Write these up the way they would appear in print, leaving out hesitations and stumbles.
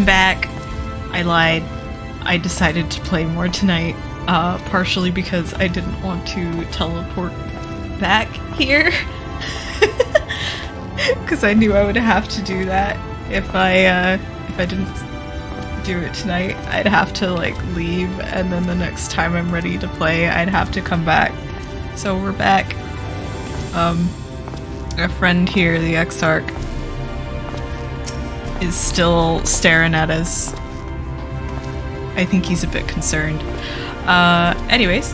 back. I lied. I decided to play more tonight, partially because I didn't want to teleport back here. Because I knew I would have to do that if I didn't do it tonight. I'd have to like leave, and then the next time I'm ready to play, I'd have to come back. So we're back. A friend here, the Exarch, is still staring at us. I think he's a bit concerned. Anyways,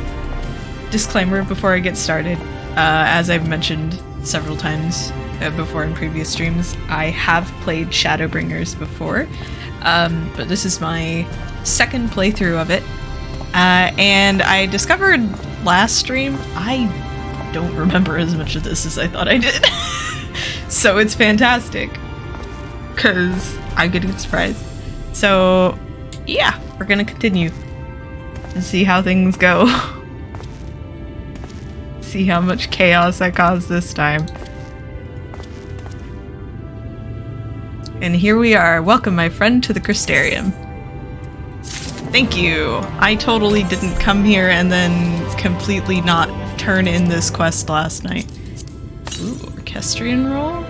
disclaimer before I get started. As I've mentioned several times before in previous streams, I have played Shadowbringers before, but this is my second playthrough of it. And I discovered last stream, I don't remember as much of this as I thought I did. So it's fantastic, because I'm getting surprised. So yeah, we're gonna continue and see how things go. See how much chaos I caused this time. And here we are. Welcome, my friend, to the Crystarium. Thank you. I totally didn't come here and then completely not turn in this quest last night. Ooh, orchestrion roll?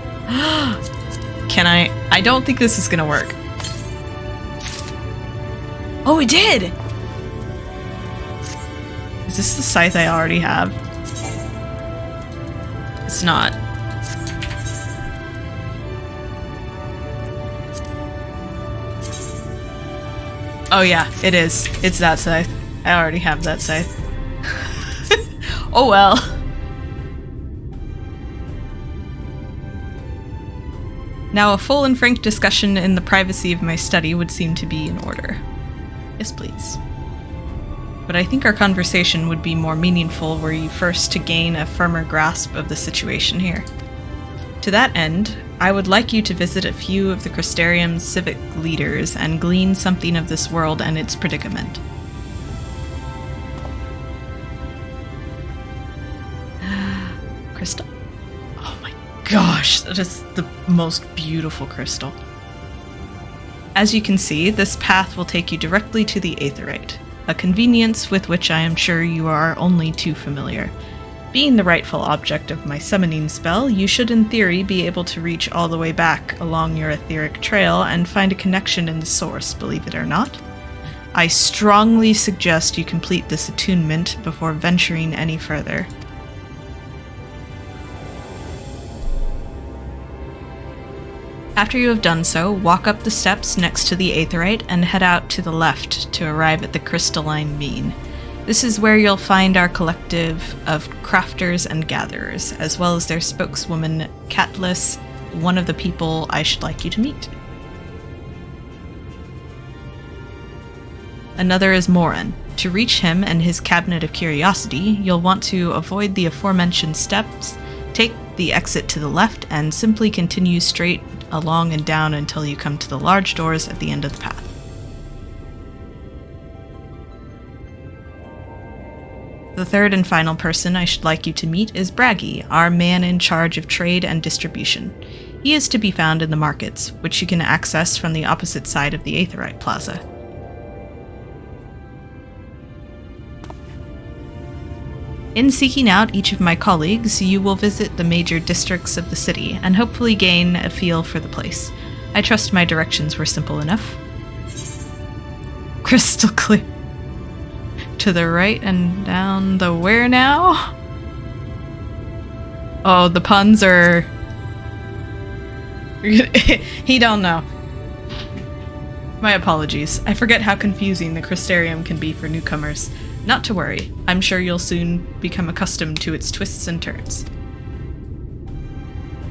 Can I don't think this is gonna work. Oh, it did! Is this the scythe I already have? It's not. Oh yeah, it is. It's that scythe. I already have that scythe. Oh well. Now a full and frank discussion in the privacy of my study would seem to be in order. Yes, please. But I think our conversation would be more meaningful were you first to gain a firmer grasp of the situation here. To that end, I would like you to visit a few of the Crystarium's civic leaders and glean something of this world and its predicament. Crystal? Oh my gosh, that is the most beautiful crystal. As you can see, this path will take you directly to the Aetheryte, a convenience with which I am sure you are only too familiar. Being the rightful object of my summoning spell, you should in theory be able to reach all the way back along your etheric trail and find a connection in the source, believe it or not. I strongly suggest you complete this attunement before venturing any further. After you have done so, walk up the steps next to the Aetheryte and head out to the left to arrive at the crystalline mean. This is where you'll find our collective of crafters and gatherers, as well as their spokeswoman, Nightless, one of the people I should like you to meet. Another is Morin. To reach him and his Cabinet of Curiosity, you'll want to avoid the aforementioned steps, take the exit to the left, and simply continue straight along and down until you come to the large doors at the end of the path. The third and final person I should like you to meet is Braggy, our man in charge of trade and distribution. He is to be found in the markets, which you can access from the opposite side of the Aetheryte Plaza. In seeking out each of my colleagues, you will visit the major districts of the city and hopefully gain a feel for the place. I trust my directions were simple enough. Crystal clear. To the right and down the where now? Oh, the puns are... He don't know. My apologies. I forget how confusing the Crystarium can be for newcomers. Not to worry, I'm sure you'll soon become accustomed to its twists and turns.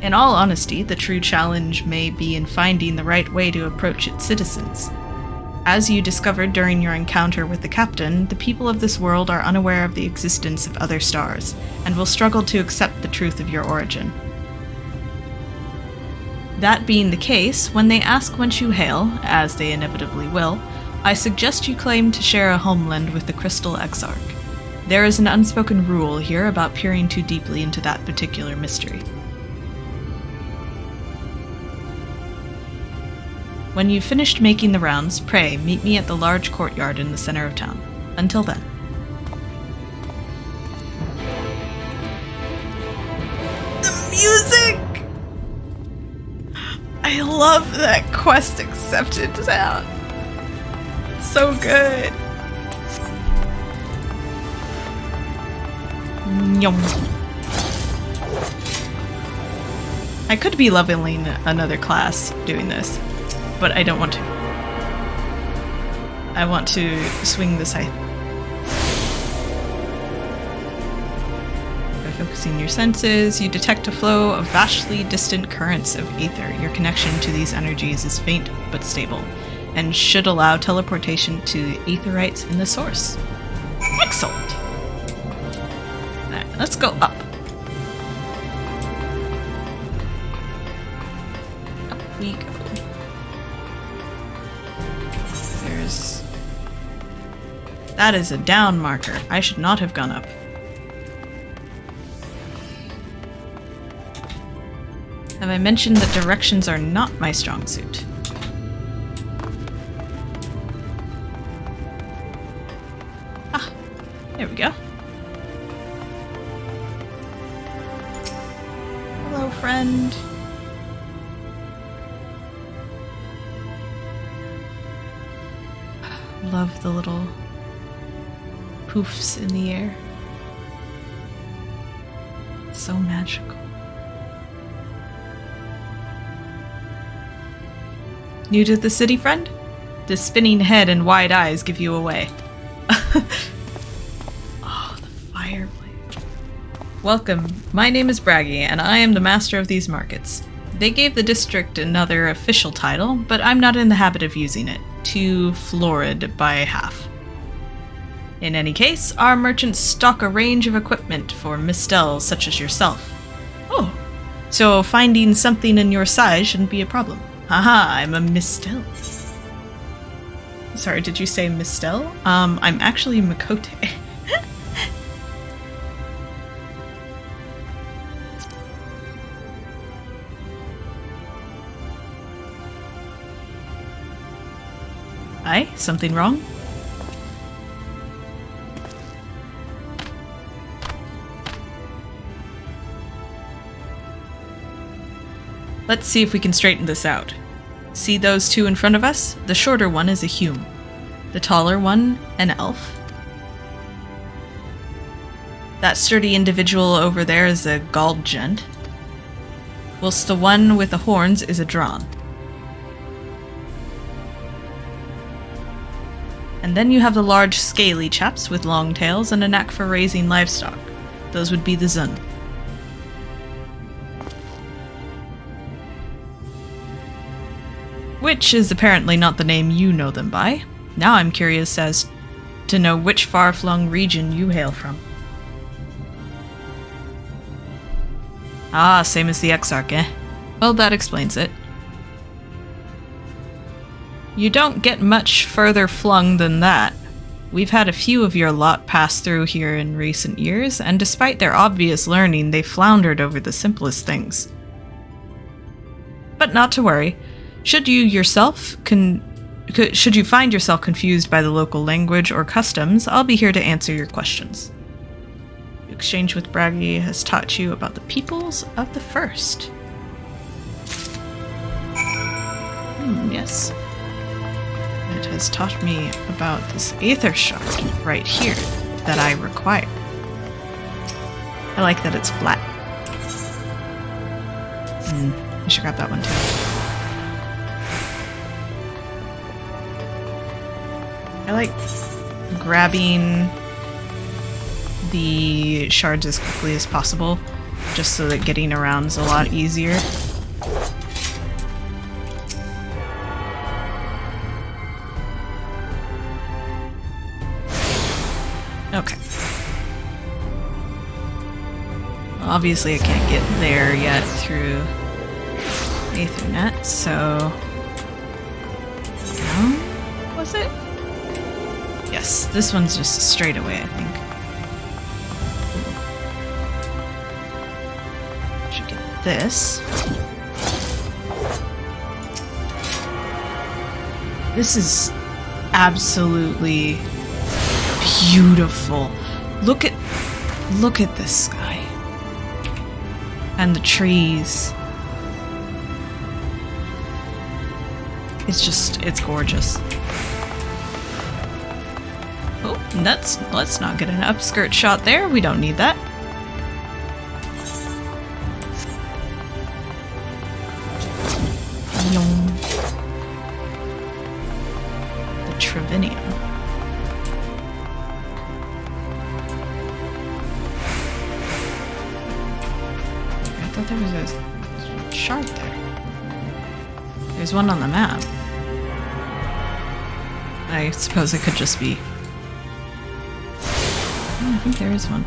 In all honesty, the true challenge may be in finding the right way to approach its citizens. As you discovered during your encounter with the captain, the people of this world are unaware of the existence of other stars, and will struggle to accept the truth of your origin. That being the case, when they ask whence you hail, as they inevitably will, I suggest you claim to share a homeland with the Crystal Exarch. There is an unspoken rule here about peering too deeply into that particular mystery. When you've finished making the rounds, pray, meet me at the large courtyard in the center of town. Until then. The music! I love that quest accepted sound. It's so good. Yum. I could be leveling another class doing this, but I don't want to. I want to swing the scythe. By focusing your senses, you detect a flow of vastly distant currents of ether. Your connection to these energies is faint but stable, and should allow teleportation to aetherites in the source. Excellent! Alright, let's go up. Up we go. There's... That is a down marker. I should not have gone up. Have I mentioned that directions are not my strong suit? Ah, there we go. Hello, friend. Love the little poofs in the air. So magical. New to the city, friend? The spinning head and wide eyes give you away. Oh, the fireplace. Welcome. My name is Braggy, and I am the master of these markets. They gave the district another official title, but I'm not in the habit of using it. Too florid by half. In any case, our merchants stock a range of equipment for mistells such as yourself. Oh, so finding something in your size shouldn't be a problem. Haha, I'm a mistel. Sorry, did you say mistel? I'm actually Makote. Aye, something wrong? Let's see if we can straighten this out. See those two in front of us? The shorter one is a Hume. The taller one, an elf. That sturdy individual over there is a Gald gent. Whilst the one with the horns is a Drawn. And then you have the large scaly chaps with long tails and a knack for raising livestock. Those would be the Zun. Which is apparently not the name you know them by. Now I'm curious as to know which far-flung region you hail from. Ah, same as the Exarch, eh? Well, that explains it. You don't get much further flung than that. We've had a few of your lot pass through here in recent years, and despite their obvious learning, they floundered over the simplest things. But not to worry. Should you find yourself confused by the local language or customs, I'll be here to answer your questions. The exchange with Braggy has taught you about the peoples of the First. Yes. It has taught me about this Aether Shard right here that I require. I like that it's flat. I should grab that one too. I like grabbing the shards as quickly as possible, just so that getting around is a lot easier. Okay. Obviously I can't get there yet through Aethernet, so... Down? Was it? Yes, this one's just straight away, I think. Should get this. This is absolutely beautiful. Look at this sky. And the trees. It's gorgeous. Oh, let's not get an upskirt shot there. We don't need that. The Trevinium. I thought there was a shard there. There's one on the map. I suppose it could just be... Oh, I think there is one.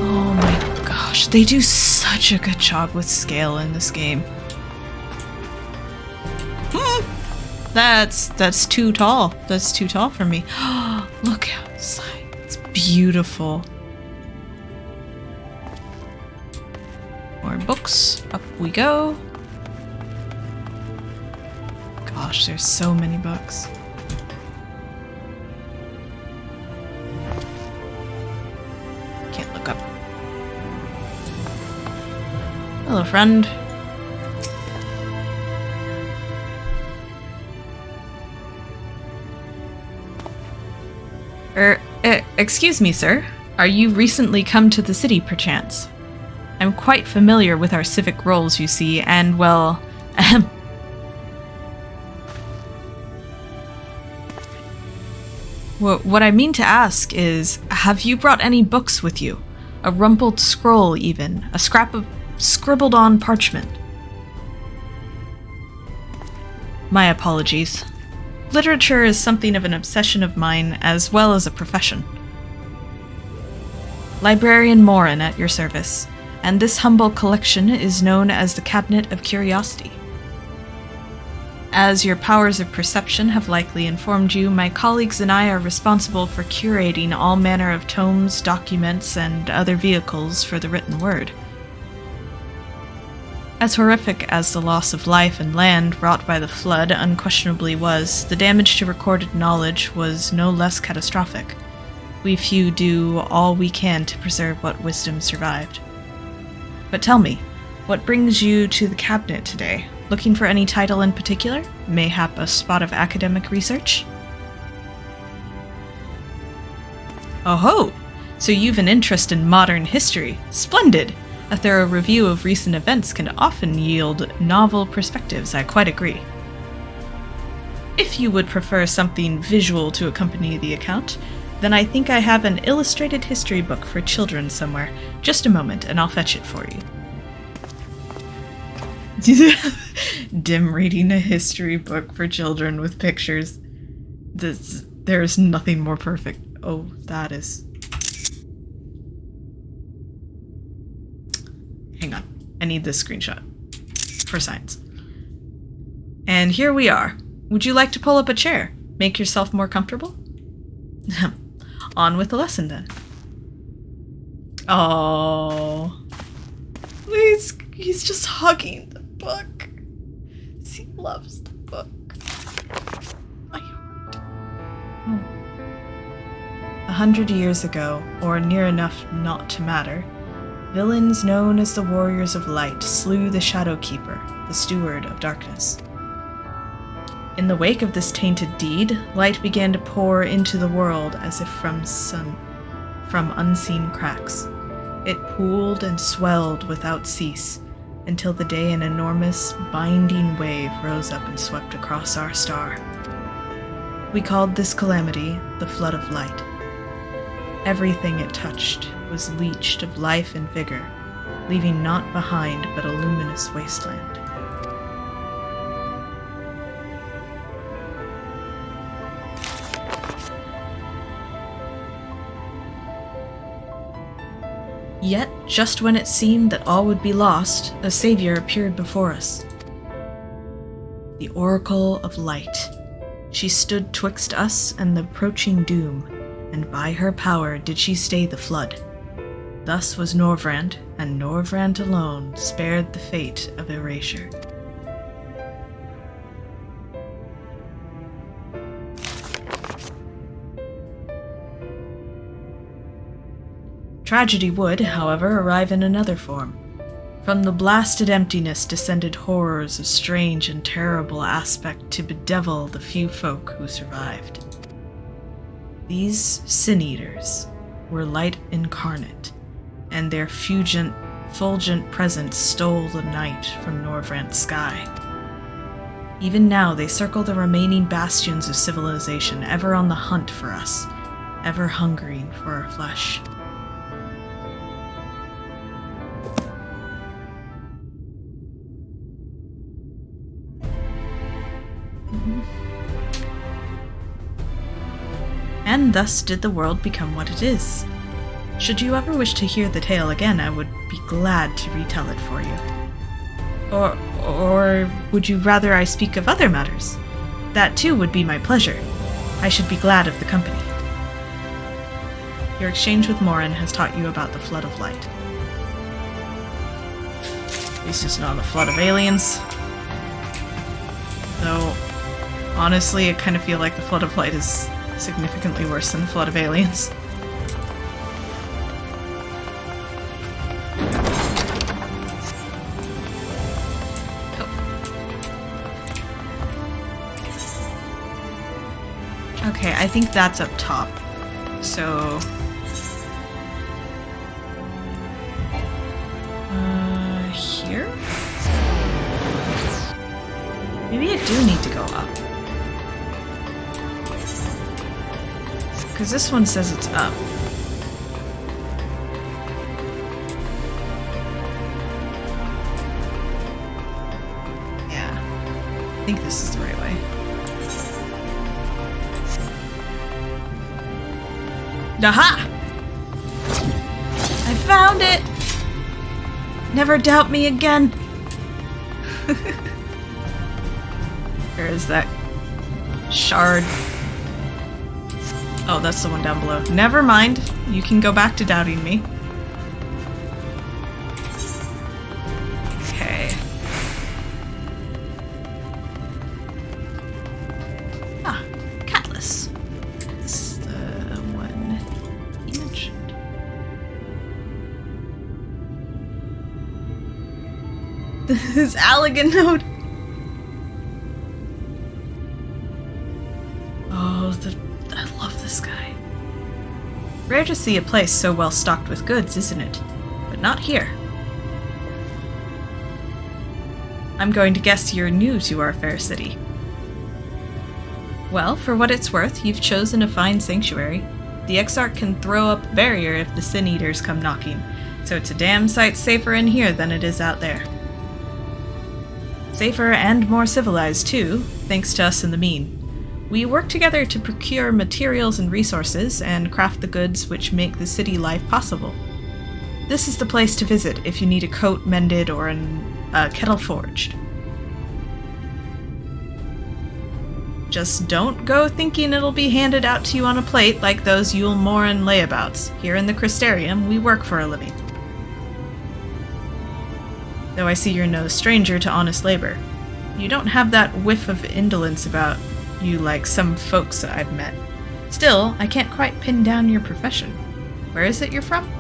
Oh my gosh, they do such a good job with scale in this game. That's too tall. That's too tall for me. Look outside. It's beautiful. More books. Up we go. Gosh, there's so many books. Can't look up. Hello, friend. Excuse me, sir. Are you recently come to the city, perchance? I'm quite familiar with our civic roles, you see, and, well, what I mean to ask is, have you brought any books with you? A rumpled scroll, even. A scrap of scribbled-on parchment. My apologies. Literature is something of an obsession of mine, as well as a profession. Librarian Morin at your service, and this humble collection is known as the Cabinet of Curiosity. As your powers of perception have likely informed you, my colleagues and I are responsible for curating all manner of tomes, documents, and other vehicles for the written word. As horrific as the loss of life and land wrought by the flood unquestionably was, the damage to recorded knowledge was no less catastrophic. We few do all we can to preserve what wisdom survived. But tell me, what brings you to the cabinet today? Looking for any title in particular? Mayhap a spot of academic research? Oh ho! So you've an interest in modern history. Splendid! A thorough review of recent events can often yield novel perspectives, I quite agree. If you would prefer something visual to accompany the account, then I think I have an illustrated history book for children somewhere. Just a moment, and I'll fetch it for you. Dim reading a history book for children with pictures. There's nothing more perfect. Oh, that is... Hang on. I need this screenshot. For science. And here we are. Would you like to pull up a chair? Make yourself more comfortable? On with the lesson, then. Oh, he's just hugging the book. He loves the book. My heart. 100 years ago, or near enough not to matter, villains known as the Warriors of Light slew the Shadowkeeper, the Steward of Darkness. In the wake of this tainted deed, light began to pour into the world as if from unseen cracks. It pooled and swelled without cease, until the day an enormous, binding wave rose up and swept across our star. We called this calamity the Flood of Light. Everything it touched was leached of life and vigor, leaving naught behind but a luminous wasteland. Yet, just when it seemed that all would be lost, a savior appeared before us. The Oracle of Light. She stood twixt us and the approaching doom, and by her power did she stay the flood. Thus was Norvrand, and Norvrant alone spared the fate of erasure. Tragedy would, however, arrive in another form. From the blasted emptiness descended horrors of strange and terrible aspect to bedevil the few folk who survived. These sin-eaters were light incarnate, and their fulgent presence stole the night from Norvrant's sky. Even now they circle the remaining bastions of civilization, ever on the hunt for us, ever hungering for our flesh. And thus did the world become what it is. Should you ever wish to hear the tale again, I would be glad to retell it for you. Or would you rather I speak of other matters? That too would be my pleasure. I should be glad of the company. Your exchange with Morin has taught you about the Flood of Light. At least it's not a flood of aliens. Though, honestly, I kind of feel like the Flood of Light is significantly worse than the Flood of Aliens. Oh. Okay, I think that's up top. So... here? Maybe I do need to go up. Because this one says it's up. Yeah. I think this is the right way. Aha! I found it! Never doubt me again! Where is that shard? Oh, that's the one down below. Never mind. You can go back to doubting me. Okay. Ah, Catless. That's the one you mentioned. This is Allegan Node. Rare to see a place so well stocked with goods, isn't it? But not here. I'm going to guess you're new to our fair city. Well, for what it's worth, you've chosen a fine sanctuary. The Exarch can throw up a barrier if the Sin Eaters come knocking, so it's a damn sight safer in here than it is out there. Safer and more civilized, too, thanks to us in the mean. We work together to procure materials and resources, and craft the goods which make the city life possible. This is the place to visit if you need a coat mended or a kettle forged. Just don't go thinking it'll be handed out to you on a plate like those Yule Morin layabouts. Here in the Crystarium, we work for a living. Though I see you're no stranger to honest labor. You don't have that whiff of indolence about you like some folks I've met. Still, I can't quite pin down your profession. Where is it you're from?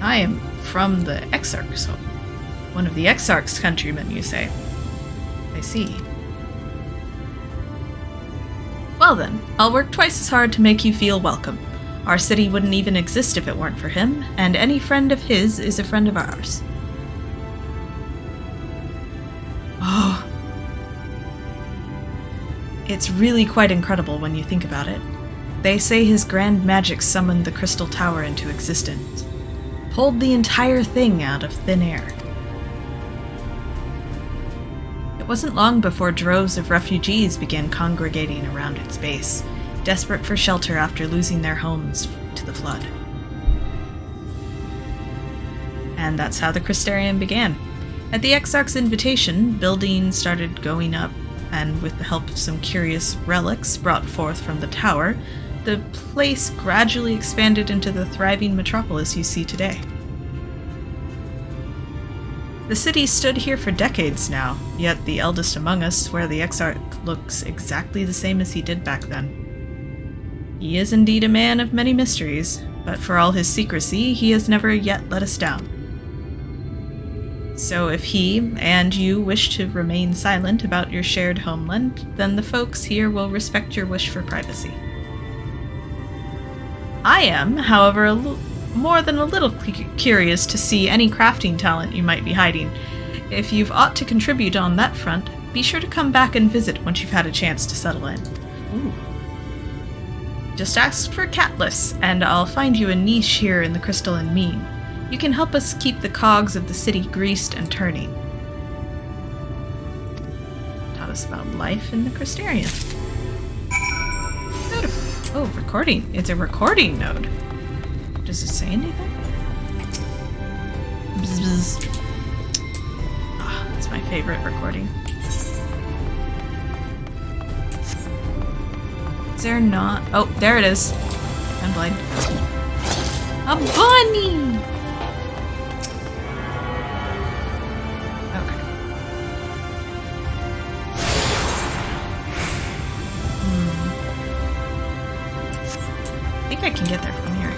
I am from the Exarch's home. One of the Exarch's countrymen, you say? I see. Well then, I'll work twice as hard to make you feel welcome. Our city wouldn't even exist if it weren't for him, and any friend of his is a friend of ours. Oh. It's really quite incredible when you think about it. They say his grand magic summoned the Crystal Tower into existence. Pulled the entire thing out of thin air. It wasn't long before droves of refugees began congregating around its base, desperate for shelter after losing their homes to the flood. And that's how the Crystarium began. At the Exarch's invitation, buildings started going up, and with the help of some curious relics brought forth from the tower, the place gradually expanded into the thriving metropolis you see today. The city stood here for decades now, yet the eldest among us swear the Exarch looks exactly the same as he did back then. He is indeed a man of many mysteries, but for all his secrecy, he has never yet let us down. So if he and you wish to remain silent about your shared homeland, then the folks here will respect your wish for privacy. I am, however, more than a little curious to see any crafting talent you might be hiding. If you've aught to contribute on that front, be sure to come back and visit once you've had a chance to settle in. Ooh. Just ask for Catless, and I'll find you a niche here in the Crystalline Mean. You can help us keep the cogs of the city greased and turning. Taught us about life in the Crystarian. Beautiful. Oh, recording. It's a recording node. Does it say anything? Bzz, bzz. Ah, that's my favorite recording. Is there not? Oh, there it is. I'm blind. A bunny! I can get there from here.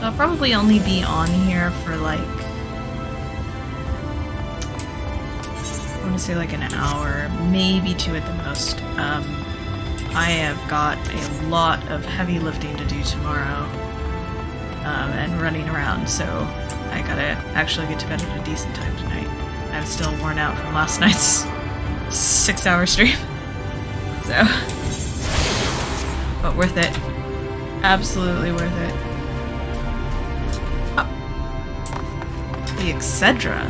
I'll probably only be on here for like, I want to say like an hour, maybe 2 at the most. I have got a lot of heavy lifting to do tomorrow, and running around, so I gotta actually get to bed at a decent time tonight. I'm still worn out from last night's 6-hour stream. So, but worth it. Absolutely worth it. Oh. The Excedra.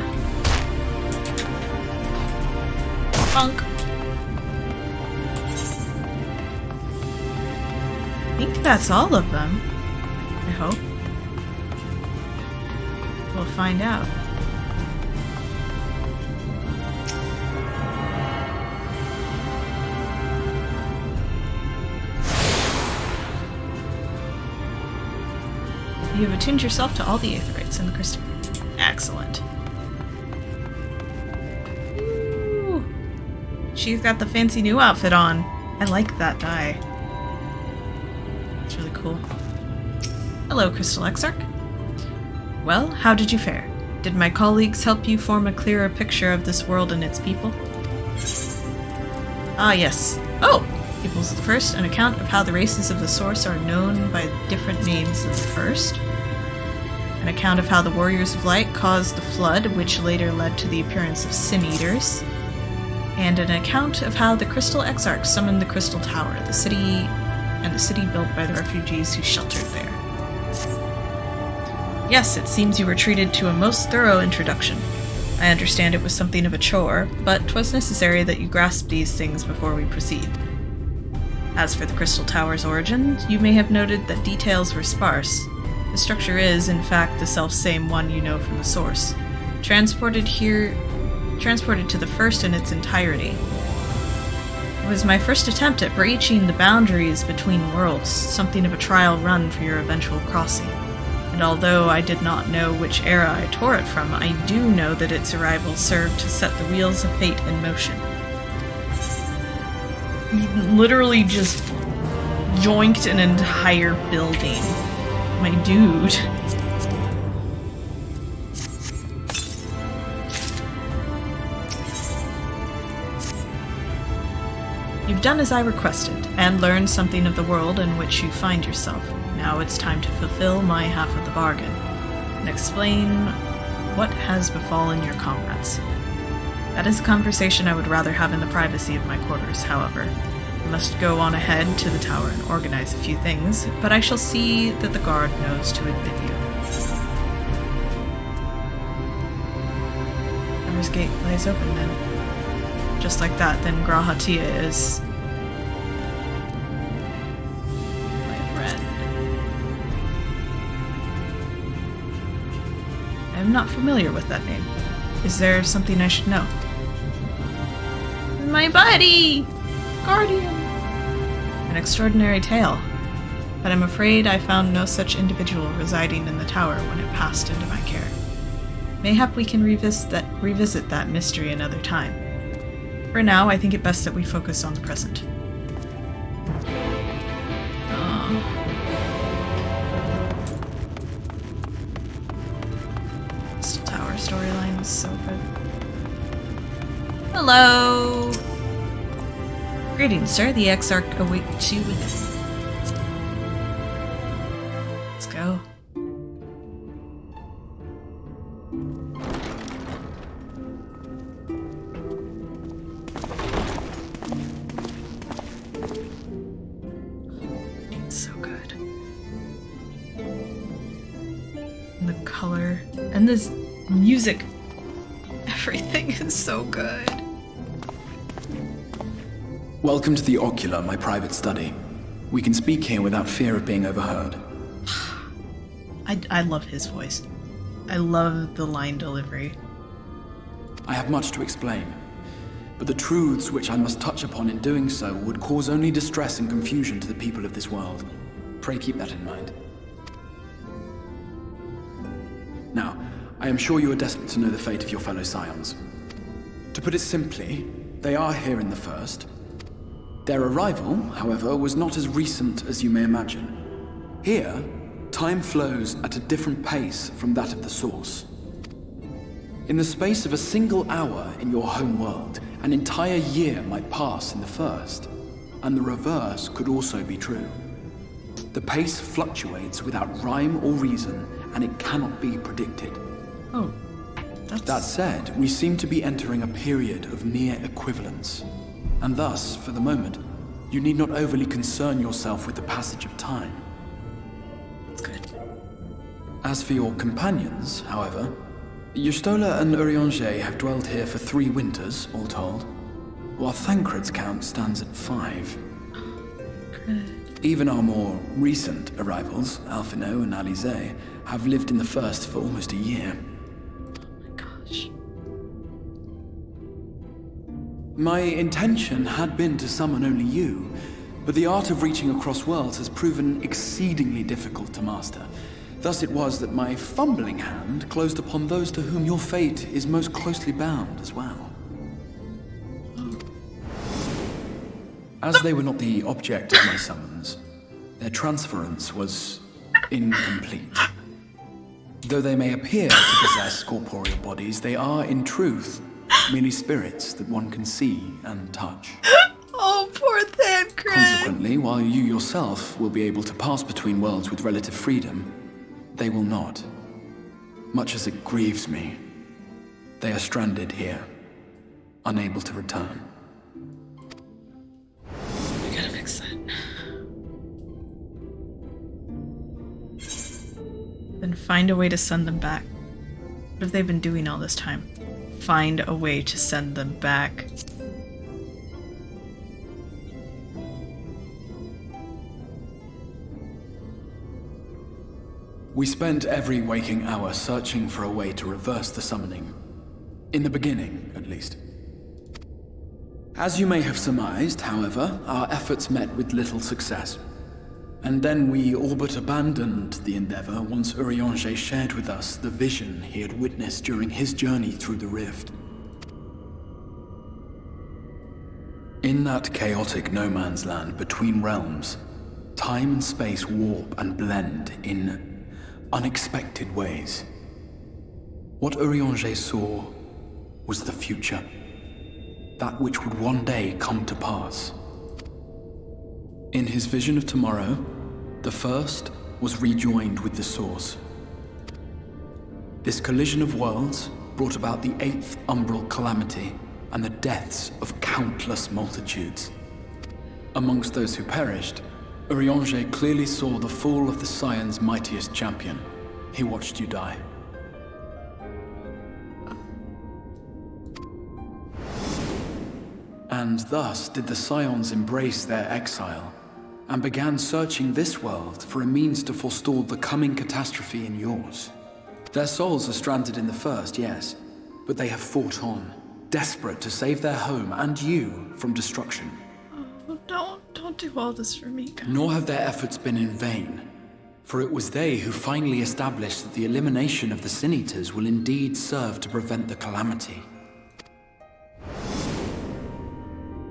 Funk. I think that's all of them. I hope. We'll find out. You have attuned yourself to all the aetherites in the crystal. Excellent. Ooh. She's got the fancy new outfit on. I like that dye. It's really cool. Hello, Crystal Exarch. Well, how did you fare? Did my colleagues help you form a clearer picture of this world and its people? Ah, yes. Oh! Peoples of the First, an account of how the races of the Source are known by different names of the First. An account of how the Warriors of Light caused the Flood, which later led to the appearance of Sin-Eaters. And an account of how the Crystal Exarch summoned the Crystal Tower, the city built by the refugees who sheltered there. Yes, it seems you were treated to a most thorough introduction. I understand it was something of a chore, but 'twas necessary that you grasp these things before we proceed. As for the Crystal Tower's origin, you may have noted that details were sparse. The structure is, in fact, the self-same one you know from the source. Transported to the First in its entirety. It was my first attempt at breaching the boundaries between worlds, something of a trial run for your eventual crossing. And although I did not know which era I tore it from, I do know that its arrival served to set the wheels of fate in motion. You literally just joinked an entire building. My dude. You've done as I requested, and learned something of the world in which you find yourself. Now it's time to fulfill my half of the bargain, and explain what has befallen your comrades. That is a conversation I would rather have in the privacy of my quarters, however. I must go on ahead to the tower and organize a few things, but I shall see that the guard knows to admit you. Tower's gate lays open then. Just like that, then Grahatia is my friend. I am not familiar with that name. Is there something I should know? My buddy! Guardian! An extraordinary tale. but I'm afraid I found no such individual residing in the tower when it passed into my care. Mayhap we can revisit that mystery another time. For now, I think it best that we focus on the present. This tower storyline is so good. Hello! Greetings, sir. The Exarch awaits you within. Let's go. It's so good. And the color and this music. Everything is so good. Welcome to the Ocular, my private study. We can speak here without fear of being overheard. I love his voice. I love the line delivery. I have much to explain, but the truths which I must touch upon in doing so would cause only distress and confusion to the people of this world. Pray keep that in mind. Now, I am sure you are desperate to know the fate of your fellow scions. To put it simply, they are here in the first. Their arrival, however, was not as recent as you may imagine. Here, time flows at a different pace from that of the source. In the space of a single hour in your home world, an entire year might pass in the first, and the reverse could also be true. The pace fluctuates without rhyme or reason, and it cannot be predicted. Oh, That said, we seem to be entering a period of near equivalence, and thus, for the moment, you need not overly concern yourself with the passage of time. good. As for your companions, however, Y'shtola and Urianger have dwelled here for 3 winters, all told, while Thancred's count stands at 5. Good. Even our more recent arrivals, Alphino and Alize, have lived in the first for almost a year. Gosh. My intention had been to summon only you, but the art of reaching across worlds has proven exceedingly difficult to master. Thus it was that my fumbling hand closed upon those to whom your fate is most closely bound as well. As they were not the object of my summons, their transference was incomplete. Though they may appear to possess corporeal bodies, they are, in truth, merely spirits that one can see and touch. Oh, poor Thancred. Consequently, while you yourself will be able to pass between worlds with relative freedom, they will not. Much as it grieves me, they are stranded here, unable to return. We gotta fix that. Then find a way to send them back. What have they been doing all this time? Find a way to send them back. We spent every waking hour searching for a way to reverse the summoning. In the beginning, at least. As you may have surmised, however, our efforts met with little success. And then we all but abandoned the endeavor once Urianger shared with us the vision he had witnessed during his journey through the rift. In that chaotic no-man's land between realms, time and space warp and blend in unexpected ways. What Urianger saw was the future. That which would one day come to pass. In his vision of tomorrow, the first was rejoined with the source. This collision of worlds brought about the 8th umbral calamity and the deaths of countless multitudes. Amongst those who perished, Urianger clearly saw the fall of the Scion's mightiest champion. He watched you die. And thus did the Scions embrace their exile, and began searching this world for a means to forestall the coming catastrophe in yours. Their souls are stranded in the first, yes, but they have fought on, desperate to save their home and you from destruction. Oh, don't Don't do all this for me, God. Nor have their efforts been in vain, for it was they who finally established that the elimination of the Sin Eaters will indeed serve to prevent the calamity.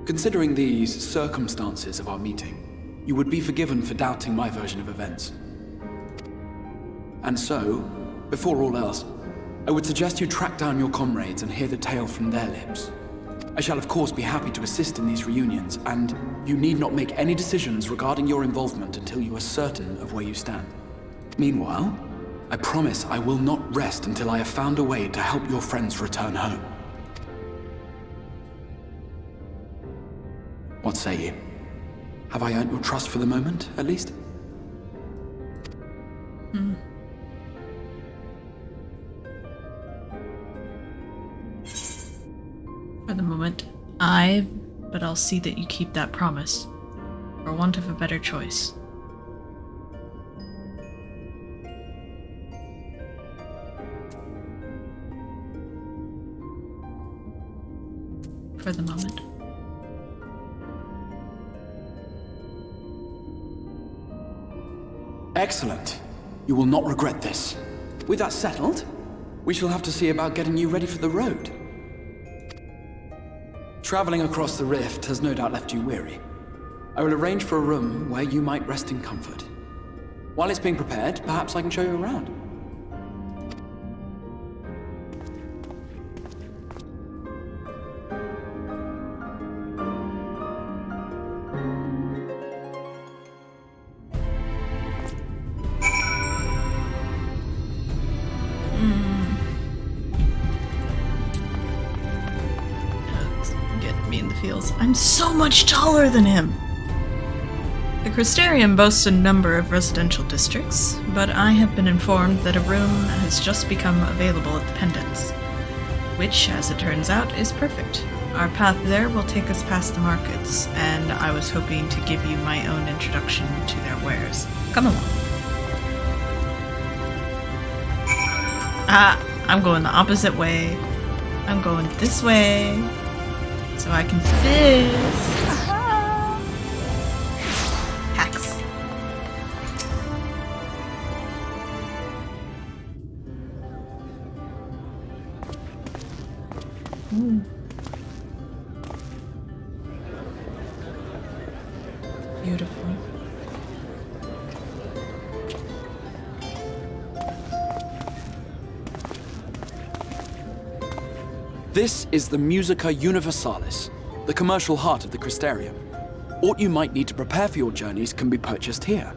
Considering these circumstances of our meeting, you would be forgiven for doubting my version of events. And so, before all else, I would suggest you track down your comrades and hear the tale from their lips. I shall of course be happy to assist in these reunions, and you need not make any decisions regarding your involvement until you are certain of where you stand. Meanwhile, I promise I will not rest until I have found a way to help your friends return home. What say you? Have I earned your trust for the moment, at least? For the moment, but I'll see that you keep that promise, for want of a better choice. For the moment. Excellent. You will not regret this. With that settled, we shall have to see about getting you ready for the road. Traveling across the rift has no doubt left you weary. I will arrange for a room where you might rest in comfort. While it's being prepared, perhaps I can show you around. I'm so much taller than him! The Crystarium boasts a number of residential districts, but I have been informed that a room has just become available at the Pendants, which, as it turns out, is perfect. Our path there will take us past the markets, and I was hoping to give you my own introduction to their wares. Come along. I'm going the opposite way. I'm going this way. So I can fizz. Hacks. Ooh. Beautiful. This is the Musica Universalis, the commercial heart of the Crystarium. What you might need to prepare for your journeys can be purchased here.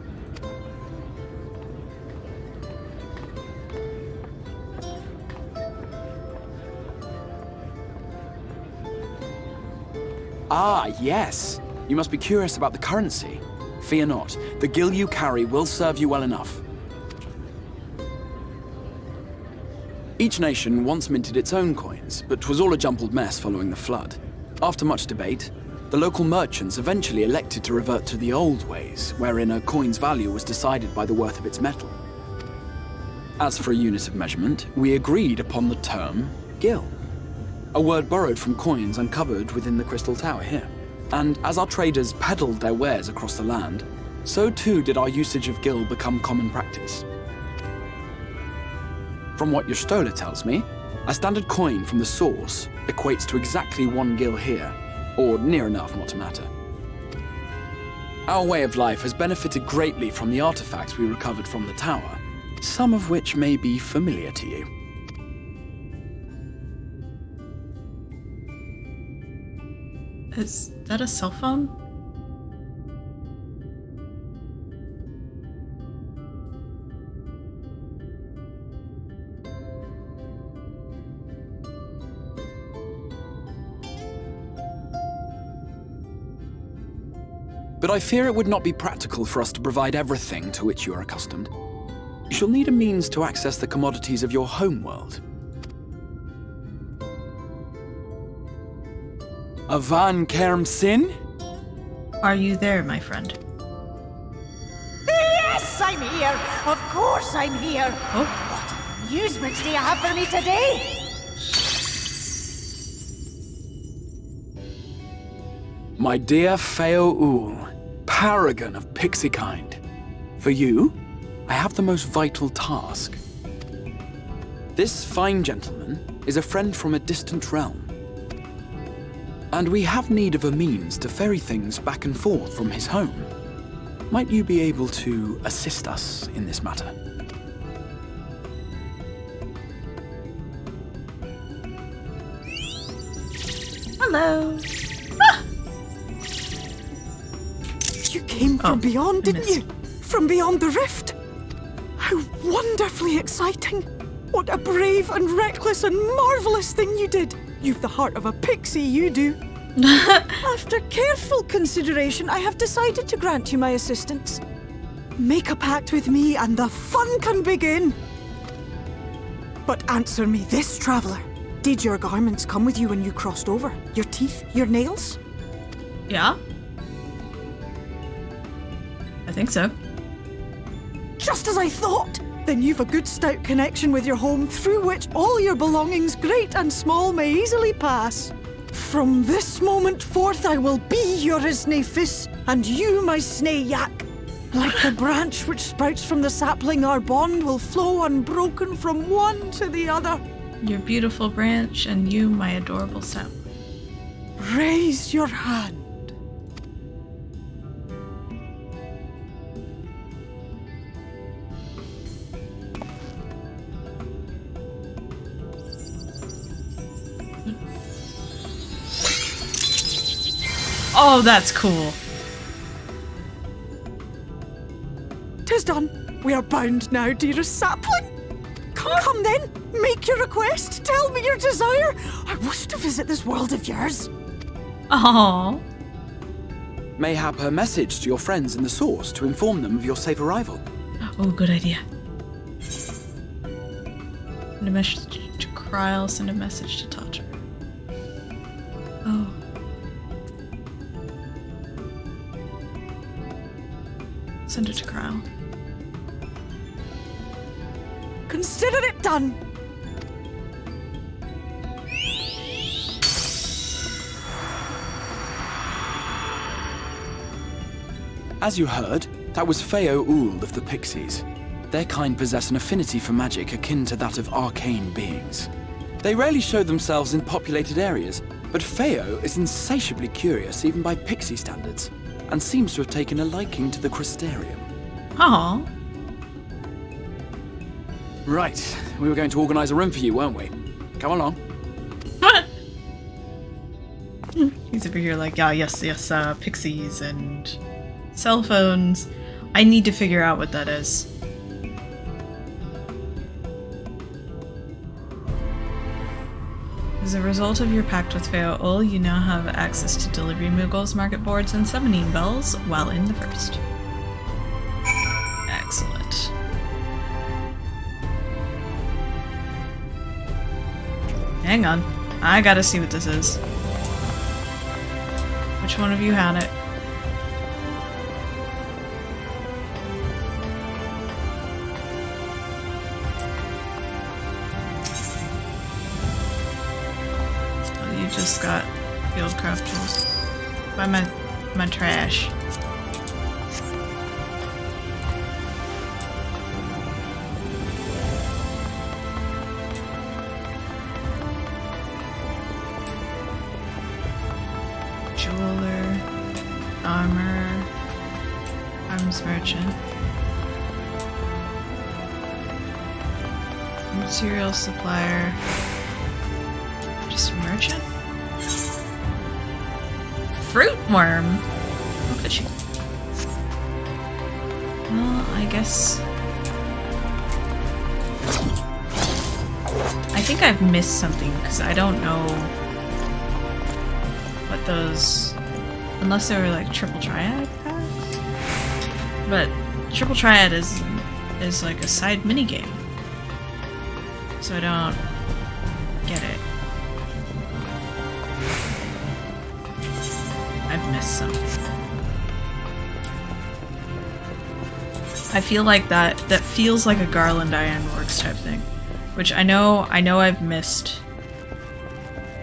Ah, yes. You must be curious about the currency. Fear not. The gil you carry will serve you well enough. Each nation once minted its own coins, but 'twas all a jumbled mess following the flood. After much debate, the local merchants eventually elected to revert to the old ways, wherein a coin's value was decided by the worth of its metal. As for a unit of measurement, we agreed upon the term gil, a word borrowed from coins uncovered within the Crystal Tower here. And as our traders peddled their wares across the land, so too did our usage of gil become common practice. From what your stola tells me, a standard coin from the source equates to exactly 1 gil here, or near enough not to matter. Our way of life has benefited greatly from the artifacts we recovered from the tower, some of which may be familiar to you. Is that a cell phone? But I fear it would not be practical for us to provide everything to which you are accustomed. You shall need a means to access the commodities of your homeworld. Avan Kerm Sin? Are you there, my friend? Yes, I'm here. Of course I'm here. Oh. What amusements do you have for me today? My dear Feo Ul, paragon of pixie kind. For you, I have the most vital task. This fine gentleman is a friend from a distant realm, and we have need of a means to ferry things back and forth from his home. Might you be able to assist us in this matter? Hello. You came from beyond, didn't you? From beyond the rift. How wonderfully exciting. What a brave and reckless and marvellous thing you did. You've the heart of a pixie, you do. After careful consideration, I have decided to grant you my assistance. Make a pact with me and the fun can begin. But answer me this, traveller. Did your garments come with you when you crossed over? Your teeth? Your nails? Yeah? I think so. Just as I thought! Then you've a good stout connection with your home through which all your belongings, great and small, may easily pass. From this moment forth I will be your isne fis, and you my snay yak. Like the branch which sprouts from the sapling, our bond will flow unbroken from one to the other. Your beautiful branch, and you, my adorable sap. Raise your hand. Oh, that's cool. 'Tis done. We are bound now, dearest sapling. Come then, make your request. Tell me your desire. I wish to visit this world of yours. Oh. Mayhap her message to your friends in the source to inform them of your safe arrival. Oh, good idea. Send a message to Kryl, send a message to Tatcher. Oh. Send it to Kryl. Consider it done. As you heard, that was Feo Uld of the Pixies. Their kind possess an affinity for magic akin to that of arcane beings. They rarely show themselves in populated areas, but Feo is insatiably curious even by pixie standards, and seems to have taken a liking to the crystarium. Oh. Right, we were going to organise a room for you, weren't we? Come along. He's over here like, yeah, yes, pixies and cell phones. I need to figure out what that is. As a result of your pact with Feo Ul, you now have access to delivery Mughals, market boards, and summoning bells while in the first. Excellent. Hang on. I gotta see what this is. Which one of you had it? Oh, you just got fieldcraft tools. Buy my trash. Jeweler, armor, arms merchant, material supplier, just merchant? Fruit worm? Look at you. Well, I guess... I think I've missed something, because I don't know what those... Unless they were like triple triad packs? But triple triad is like a side minigame. So I don't get it. I've missed some. I feel like that feels like a Garland Ironworks type thing. Which I know I've missed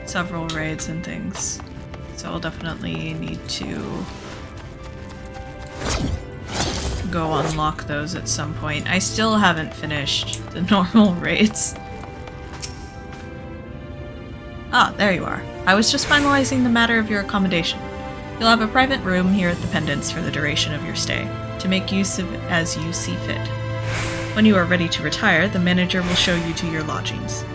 several raids and things. So I'll definitely need to go unlock those at some point. I still haven't finished the normal raids. Ah, there you are. I was just finalizing the matter of your accommodation. You'll have a private room here at the Pendants for the duration of your stay, to make use of as you see fit. When you are ready to retire, the manager will show you to your lodgings.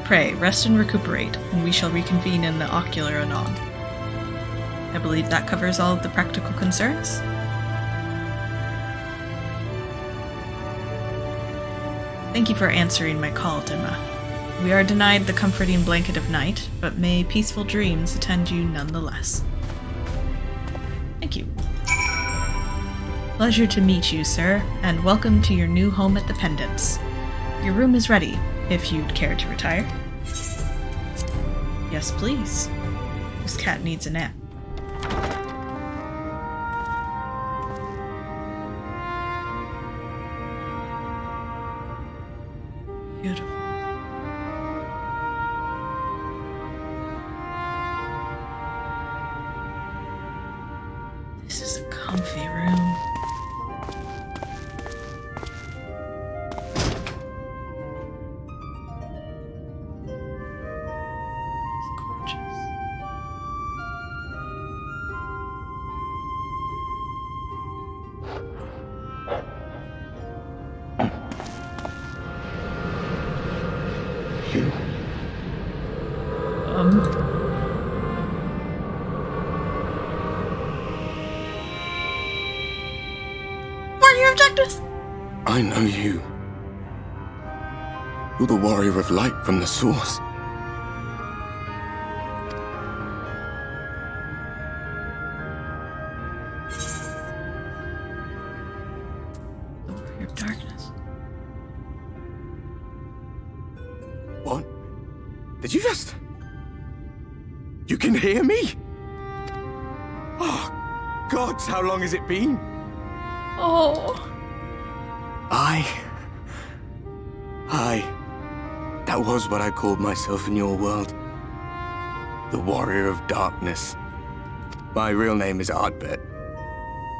Pray, rest and recuperate, and we shall reconvene in the ocular anon. I believe that covers all of the practical concerns. Thank you for answering my call, Dhim'a. We are denied the comforting blanket of night, but may peaceful dreams attend you nonetheless. Thank you. Pleasure to meet you, sir, and welcome to your new home at the Pendants. Your room is ready, if you'd care to retire. Yes, please. This cat needs a nap. Beautiful. This is a comfy room. It's gorgeous. You. What are your objectives? I know you. You're the warrior of light from the source. The warrior of darkness. What? Did you just... You can hear me? Oh, gods, how long has it been? Oh. That was what I called myself in your world. The warrior of darkness. My real name is Ardbert.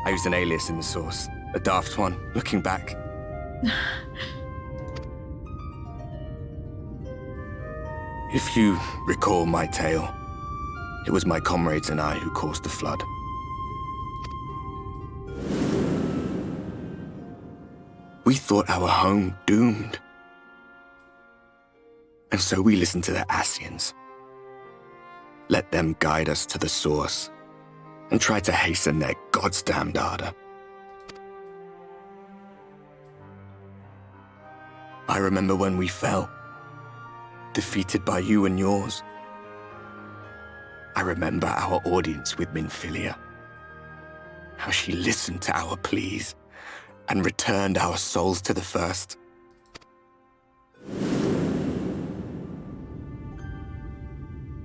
I used an alias in the source. A daft one, looking back. If you recall my tale, it was my comrades and I who caused the flood. We thought our home doomed. And so we listened to the Ascians. Let them guide us to the source and try to hasten their goddamned ardor. I remember when we fell, defeated by you and yours. I remember our audience with Minfilia, how she listened to our pleas and returned our souls to the first.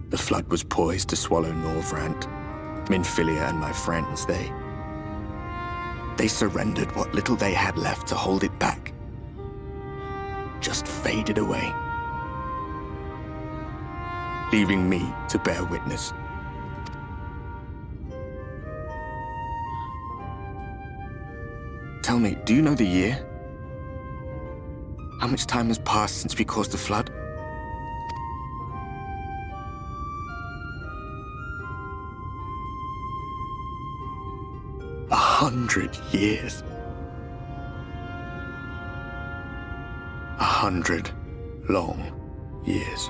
The flood was poised to swallow Norvrant, Minfilia and my friends. They surrendered what little they had left to hold it back. Just faded away, leaving me to bear witness. Tell me, do you know the year? How much time has passed since we caused the flood? A 100 years. 100 long years.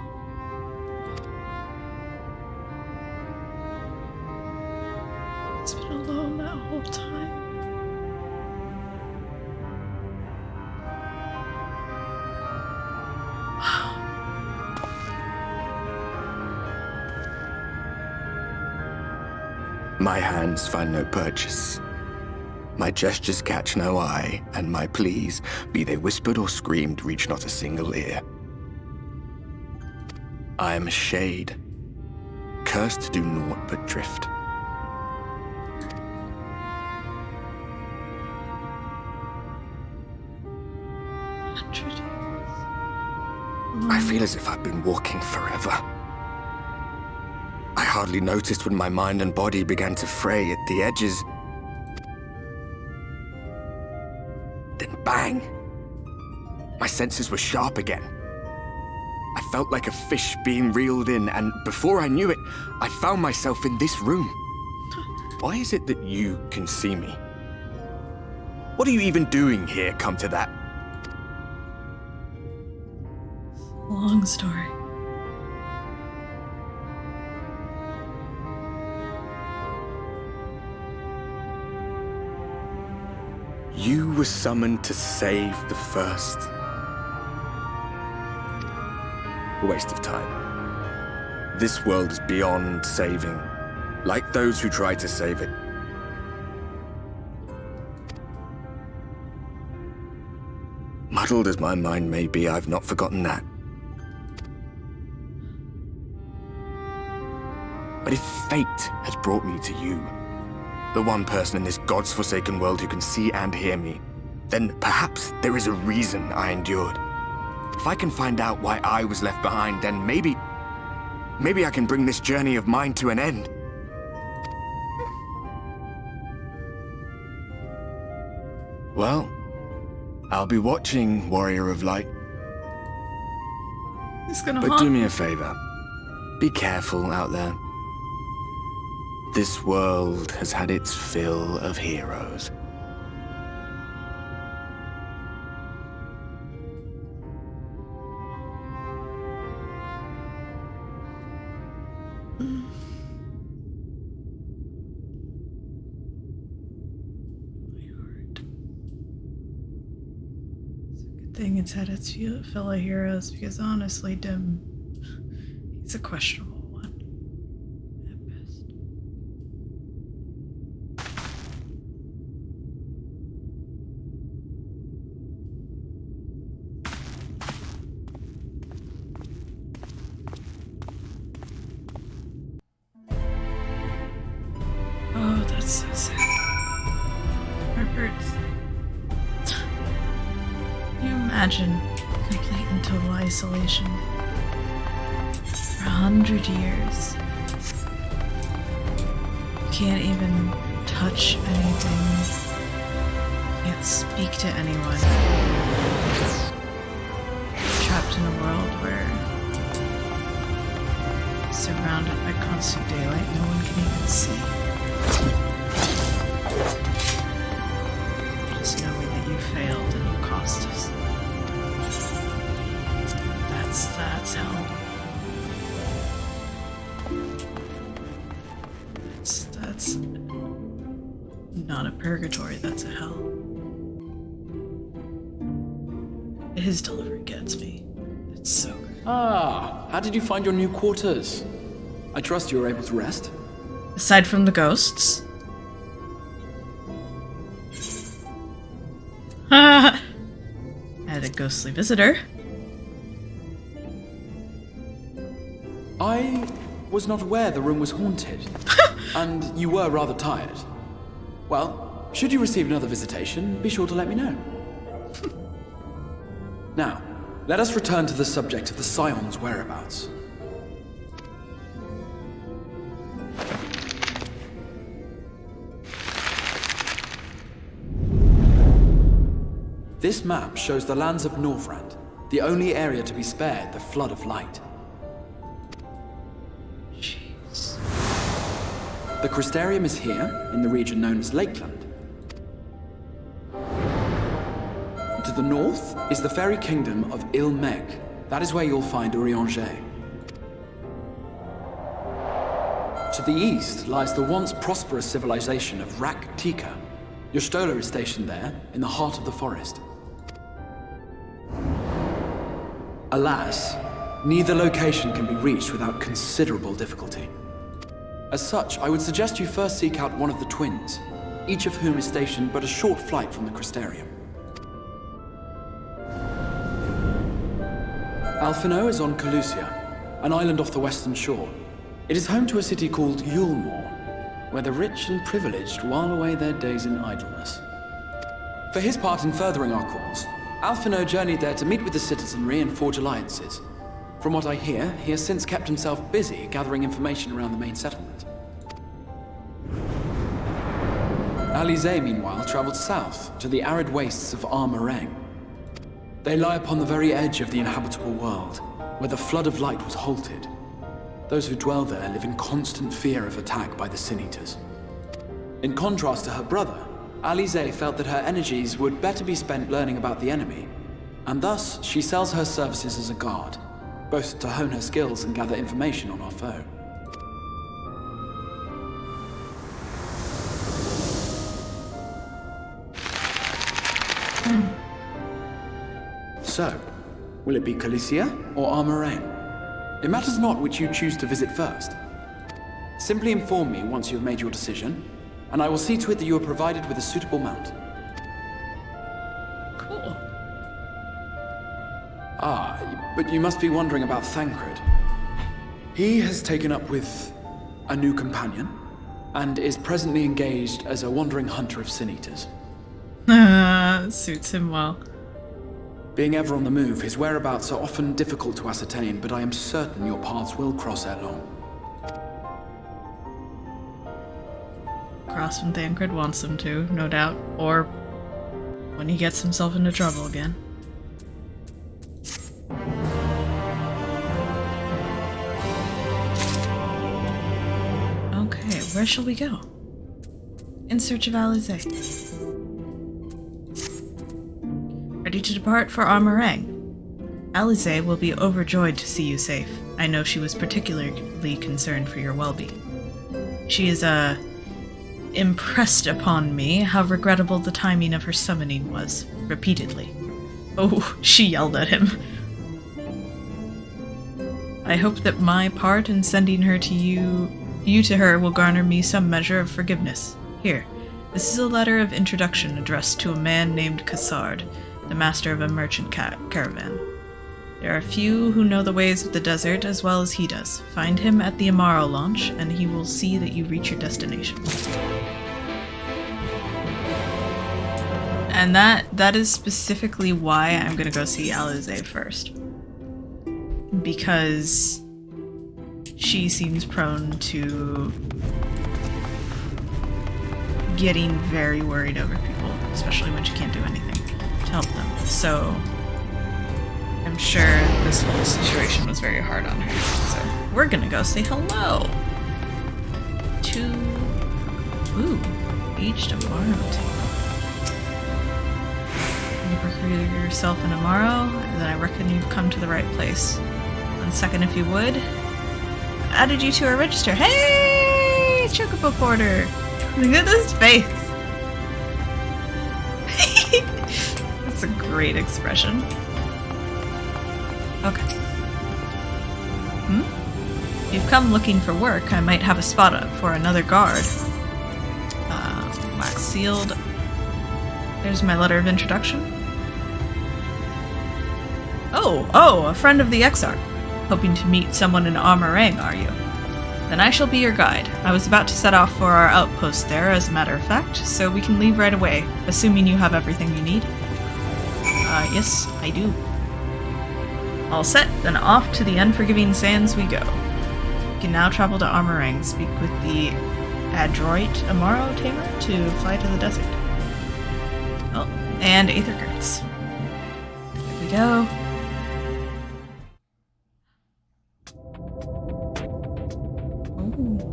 It's been alone that whole time. My hands find no purchase. My gestures catch no eye, and my pleas, be they whispered or screamed, reach not a single ear. I am a shade, cursed to do naught but drift. I feel as if I've been walking forever. I hardly noticed when my mind and body began to fray at the edges. bang. My senses were sharp again. I felt like a fish being reeled in, and before I knew it, I found myself in this room. Why is it that you can see me? What are you even doing here, come to that? Long story. You were summoned to save the first. A waste of time. This world is beyond saving, like those who try to save it. Muddled as my mind may be, I've not forgotten that. But if fate has brought me to you, the one person in this God's forsaken world who can see and hear me, then perhaps there is a reason I endured. If I can find out why I was left behind, then maybe I can bring this journey of mine to an end. Well, I'll be watching, Warrior of Light. He's gonna But haunt do me a favor. Be careful out there. This world has had its fill of heroes. thing. It's had its fill of heroes because honestly, Dim, he's a questionable one at best. Oh, that's so sad. Heart hurts. Can you imagine complete and total isolation for 100 years? You can't even touch anything. You can't speak to anyone. Trapped in a world where surrounded by constant daylight, no one can even see. Just knowing that you failed and you cost us. That's hell. That's not a purgatory, that's a hell. His delivery gets me. It's so good. Ah, how did you find your new quarters? I trust you were able to rest? Aside from the ghosts. I had a ghostly visitor. I was not aware the room was haunted, and you were rather tired. Well, should you receive another visitation, be sure to let me know. Now, let us return to the subject of the Scion's whereabouts. This map shows the lands of Northrend, the only area to be spared the flood of light. Jeez. The Crystarium is here, in the region known as Lakeland. To the north is the fairy kingdom of Il-Meg. That is where you'll find Urianger. To the east lies the once prosperous civilization of Rak-Tika. Your Stola is stationed there, in the heart of the forest. Alas, neither location can be reached without considerable difficulty. As such, I would suggest you first seek out one of the twins, each of whom is stationed but a short flight from the Crystarium. Alphino is on Calusia, an island off the western shore. It is home to a city called Yulmore, where the rich and privileged while away their days in idleness. For his part in furthering our cause, Alphino journeyed there to meet with the citizenry and forge alliances. From what I hear, he has since kept himself busy gathering information around the main settlement. Alize, meanwhile, traveled south to the arid wastes of Dhim'a and Rain. They lie upon the very edge of the inhabitable world, where the flood of light was halted. Those who dwell there live in constant fear of attack by the Sin Eaters. In contrast to her brother, Alize felt that her energies would better be spent learning about the enemy, and thus she sells her services as a guard, both to hone her skills and gather information on our foe. So, will it be Calicia or Dhim'a and Rain? It matters not which you choose to visit first. Simply inform me once you have made your decision, and I will see to it that you are provided with a suitable mount. Cool. But you must be wondering about Thancred. He has taken up with a new companion, and is presently engaged as a wandering hunter of Sin Eaters. Suits him well. Being ever on the move, his whereabouts are often difficult to ascertain, but I am certain your paths will cross ere long. Cross when Thancred wants him to, no doubt. Or when he gets himself into trouble again. Okay, where shall we go? In search of Alize. Ready to depart for Dhim'a and Rain. Alize will be overjoyed to see you safe. I know she was particularly concerned for your well-being. She is, impressed upon me how regrettable the timing of her summoning was, repeatedly. Oh, she yelled at him. I hope that my part in sending her to you to her will garner me some measure of forgiveness. Here, this is a letter of introduction addressed to a man named Cassard, the master of a merchant caravan. There are few who know the ways of the desert as well as he does. Find him at the Amaro launch, and he will see that you reach your destination. And that is specifically why I'm gonna go see Alize first. Because she seems prone to getting very worried over people, especially when she can't do anything to help them. So I'm sure this whole situation was very hard on her. So we're gonna go say hello to aged Amaro team. You've recruited yourself in Amaro, then I reckon you've come to the right place. 1 second if you would. Added you to our register. Hey, Chocobo Porter! Look at his face. That's a great expression. Okay. If you've come looking for work, I might have a spot up for another guard. Wax sealed. There's my letter of introduction. Oh, a friend of the Exarch. Hoping to meet someone in Dhim'a and Rain, are you? Then I shall be your guide. I was about to set off for our outpost there, as a matter of fact, so we can leave right away, assuming you have everything you need. Yes, I do. All set, then off to the unforgiving sands we go. We can now travel to Dhim'a and Rain, speak with the adroit Amaro tamer to fly to the desert. Oh, and Aether Currents. Here we go.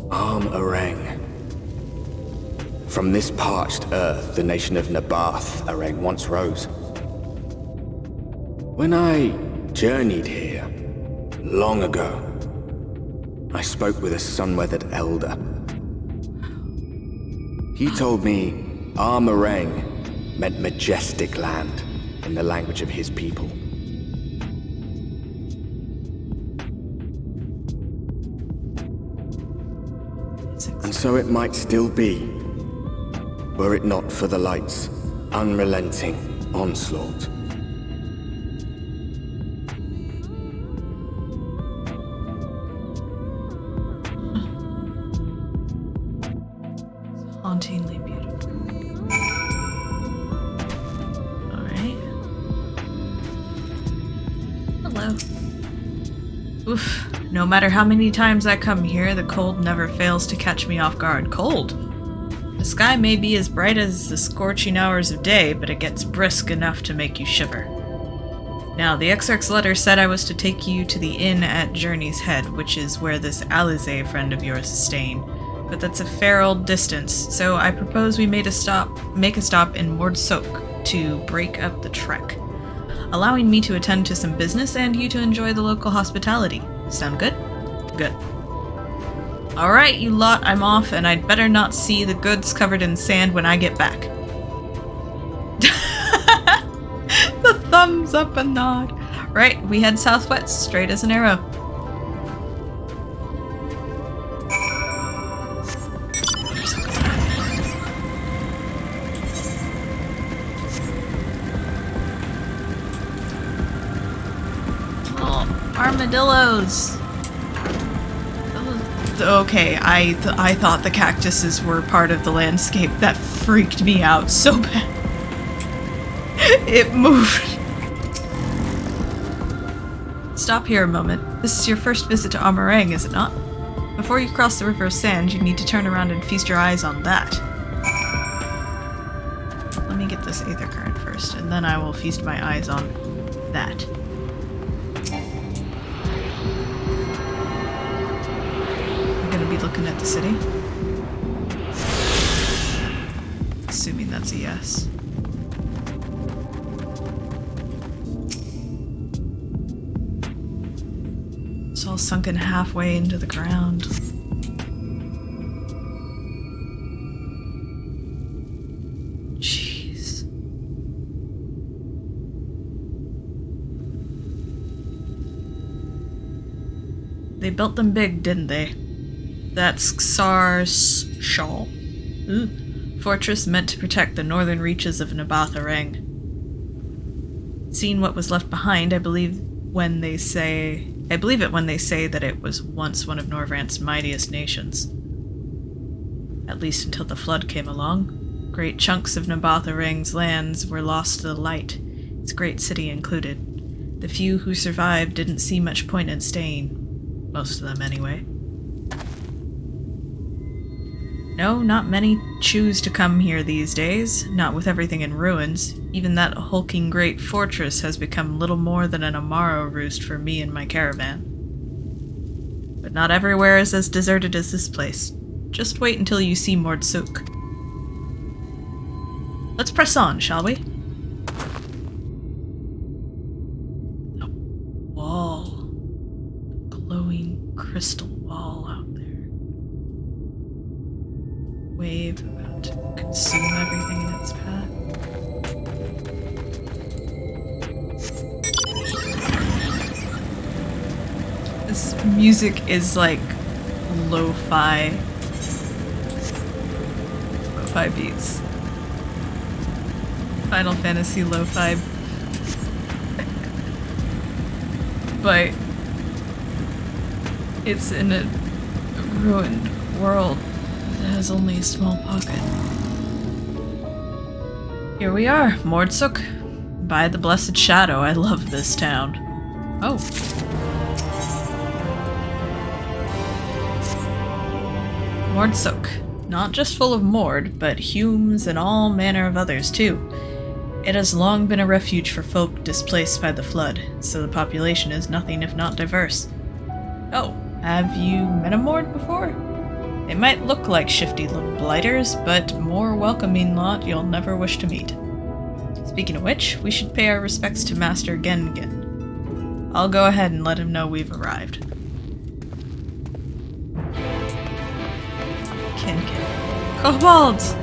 Dhim'a and Rain. From this parched earth, the nation of Nabath, Arang once rose. When I journeyed here, long ago, I spoke with a sun-weathered elder. He told me Dhim'a and Rain meant majestic land in the language of his people. And so it might still be, were it not for the light's unrelenting onslaught. Hauntingly beautiful. Alright. Hello. Oof. No matter how many times I come here, the cold never fails to catch me off guard. Cold? sky may be as bright as the scorching hours of day, but it gets brisk enough to make you shiver. Now, the exarch's letter said I was to take you to the inn at Journey's Head, which is where this Alizé friend of yours is staying. But that's a fair old distance, so I propose we make a stop in Mordsok to break up the trek, allowing me to attend to some business and you to enjoy the local hospitality. Sound good? Good. Alright, you lot, I'm off, and I'd better not see the goods covered in sand when I get back. The thumbs up and nod. Right, we head southwest, straight as an arrow. Oh, armadillos! Okay, I thought the cactuses were part of the landscape. That freaked me out so bad. It moved. Stop here a moment. This is your first visit to Amarang, is it not? Before you cross the River of Sand, you need to turn around and feast your eyes on that. Let me get this Aether Current first, and then I will feast my eyes on that. I'm gonna be looking at the city. Assuming that's a yes. It's all sunken halfway into the ground. Jeez. They built them big, didn't they? That's Xar's Shawl. Fortress meant to protect the northern reaches of Nabatha-Reng. Seeing what was left behind, I believe it when they say that it was once one of Norvrant's mightiest nations. At least until the flood came along. Great chunks of Nabatha-Reng's lands were lost to the light, its great city included. The few who survived didn't see much point in staying. Most of them, anyway. No, not many choose to come here these days, not with everything in ruins. Even that hulking great fortress has become little more than an Amaro roost for me and my caravan. But not everywhere is as deserted as this place. Just wait until you see Mordsok. Let's press on, shall we? A wall. Glowing crystal wall out there. Wave about to consume everything in its path. This music is like lo-fi beats. Final Fantasy lo-fi. But it's in a ruined world that has only a small pocket. Here we are, Mordsok. By the blessed shadow, I love this town. Oh. Mordsok. Not just full of Mord, but Humes and all manner of others too. It has long been a refuge for folk displaced by the flood, so the population is nothing if not diverse. Oh, have you met a Mord before? They might look like shifty little blighters, but more welcoming lot you'll never wish to meet. Speaking of which, we should pay our respects to Master Gengen. I'll go ahead and let him know we've arrived. Kobolds!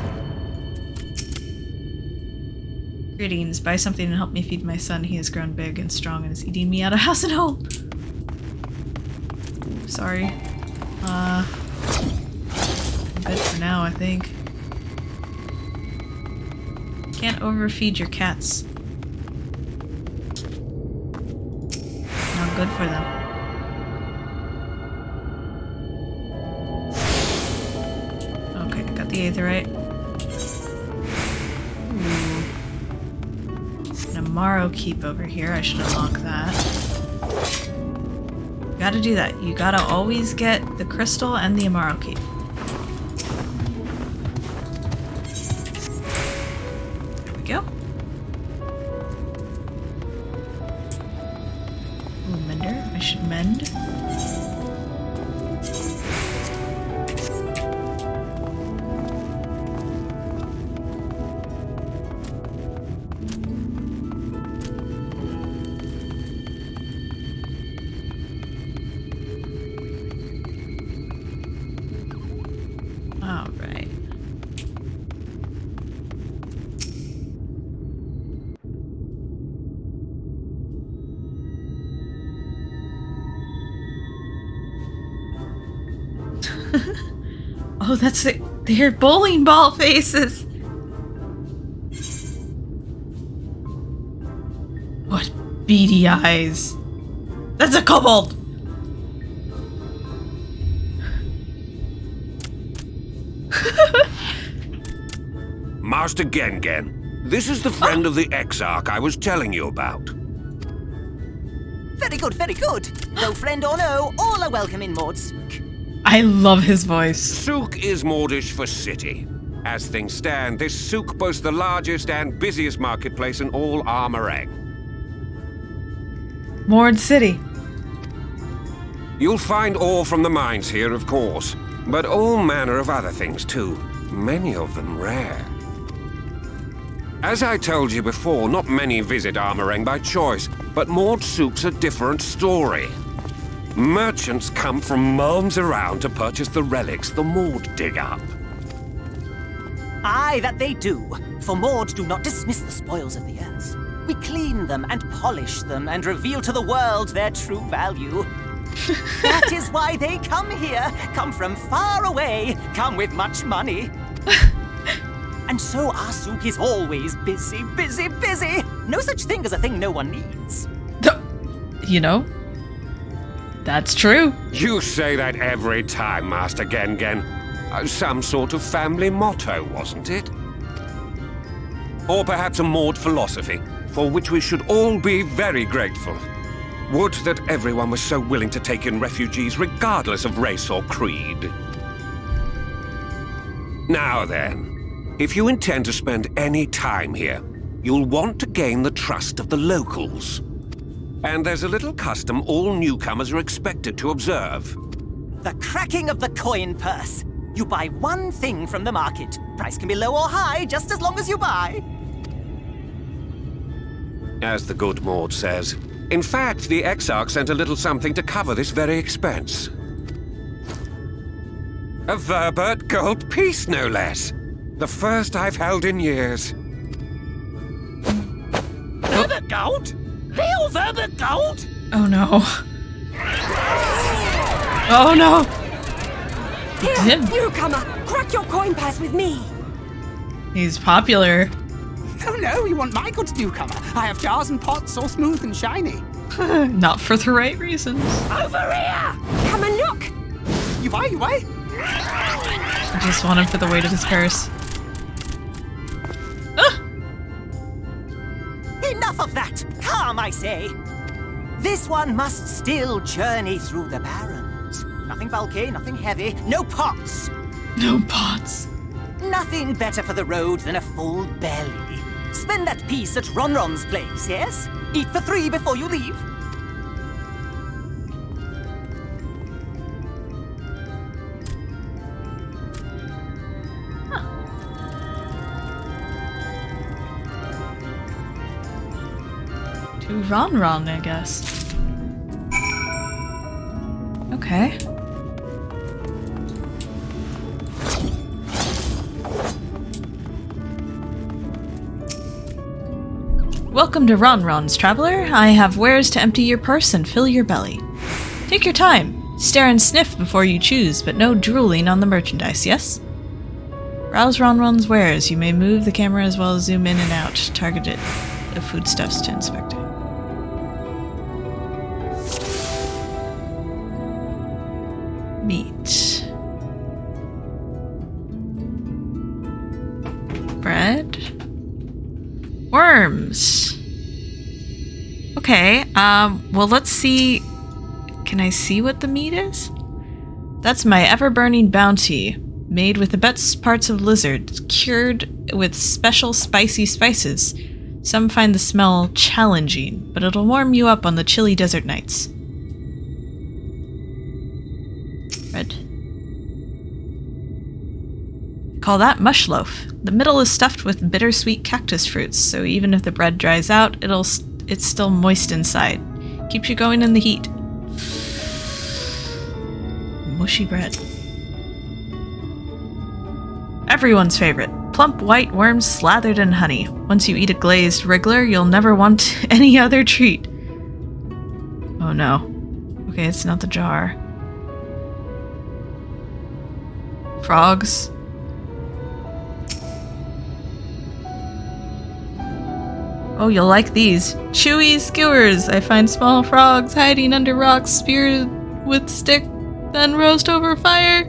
Greetings. Buy something and help me feed my son. He has grown big and strong and is eating me out of house and home. Sorry. I'm good for now, I think. Can't overfeed your cats. Not good for them. Okay, got the Aetherite. An Amaro Keep over here. I should unlock that. You gotta do that. You gotta always get the crystal and the Amaro Keep. Oh, that's it. They're bowling ball faces. What beady eyes. That's a kobold. Master Gengen, this is the friend of the Exarch I was telling you about. Very good, very good. Though friend or no, all are welcome in Mordsook. I love his voice. Souk is Mordish for city. As things stand, this souk boasts the largest and busiest marketplace in all Armorang. Mord City. You'll find ore from the mines here, of course, but all manner of other things too, many of them rare. As I told you before, not many visit Armorang by choice, but Mordsook's a different story. Merchants come from miles around to purchase the relics the Mord dig up. Aye, that they do. For Mord do not dismiss the spoils of the earth. We clean them and polish them and reveal to the world their true value. That is why they come here, come from far away, come with much money. And so our souk is always busy, busy, busy. No such thing as a thing no one needs. You know, that's true. You say that every time, Master Gengen. Some sort of family motto, wasn't it? Or perhaps a Mord philosophy, for which we should all be very grateful. Would that everyone was so willing to take in refugees regardless of race or creed. Now then, if you intend to spend any time here, you'll want to gain the trust of the locals. And there's a little custom all newcomers are expected to observe. The cracking of the coin purse. You buy one thing from the market. Price can be low or high, just as long as you buy. As the good Mord says. In fact, the Exarch sent a little something to cover this very expense. A Verbert gold piece, no less. The first I've held in years. Verbert gold? Real Verbert gold? Oh no. Oh no. Here, newcomer, crack your coin purse with me. He's popular. Oh no, you want my goods, newcomer? I have jars and pots all smooth and shiny. Not for the right reasons. Over here! Come and look. You buy, you buy. I just want him for the weight of his purse. Enough of that! Calm, I say! This one must still journey through the barrens. Nothing bulky, nothing heavy, no pots! No pots. Nothing better for the road than a full belly. Spend that piece at Ronron's place, yes? Eat for 3 before you leave. To Ron, I guess. Okay. Welcome to Ronron's, traveler. I have wares to empty your purse and fill your belly. Take your time. Stare and sniff before you choose, but no drooling on the merchandise, yes? Browse Ronron's wares. You may move the camera as well as zoom in and out. Target it. The foodstuffs to inspect it. Meat. Bread. Worms. Okay, well let's see. Can I see what the meat is? That's my ever-burning bounty, made with the best parts of lizard, cured with special spicy spices. Some find the smell challenging, but it'll warm you up on the chilly desert nights. Bread. Call that mush loaf. The middle is stuffed with bittersweet cactus fruits, so even if the bread dries out, it's still moist inside. Keeps you going in the heat. Mushy bread. Everyone's favorite. Plump white worms slathered in honey. Once you eat a glazed wriggler, you'll never want any other treat. Oh no. Okay, it's not the jar. Frogs. Oh, you'll like these. Chewy skewers. I find small frogs hiding under rocks, speared with stick, then roast over fire.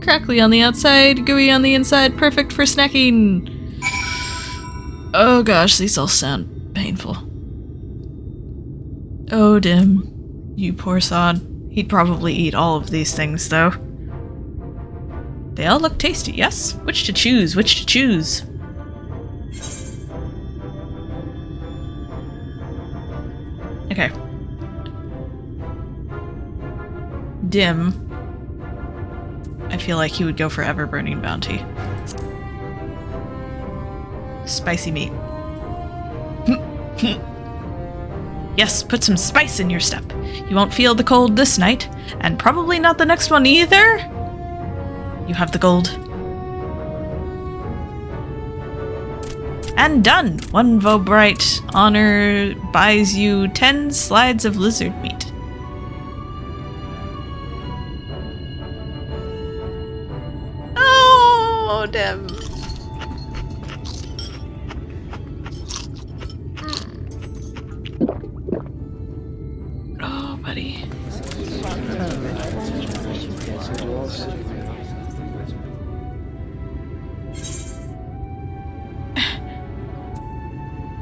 Crackly on the outside, gooey on the inside, perfect for snacking. Oh gosh, these all sound painful. Oh, Dim. You poor sod. He'd probably eat all of these things, though. They all look tasty, yes? Which to choose? Which to choose? Okay. Dim. I feel like he would go for ever-burning bounty. Spicy meat. Yes, put some spice in your step. You won't feel the cold this night, and probably not the next one either. You have the gold. And done! 1 Vobright honor buys you 10 slides of lizard meat. Oh, damn. Oh, buddy.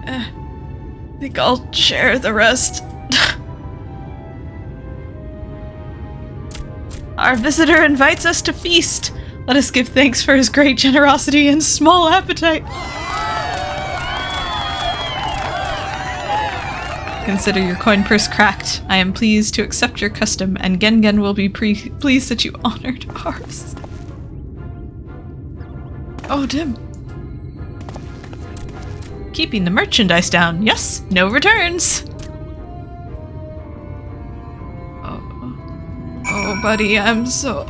I think I'll share the rest. Our visitor invites us to feast. Let us give thanks for his great generosity and small appetite. Consider your coin purse cracked. I am pleased to accept your custom, and Gengen will be pleased that you honored ours. Oh, Dim. Keeping the merchandise down. Yes, no returns. Oh, buddy, I'm so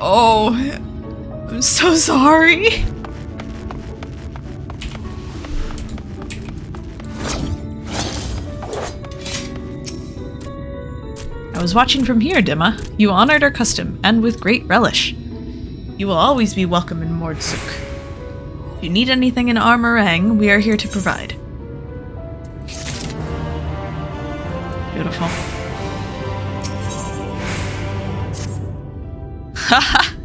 sorry. I was watching from here, Dhim'a. You honored our custom, and with great relish. You will always be welcome in Mordsuk. If you need anything in Armorang, we are here to provide. Beautiful. Haha!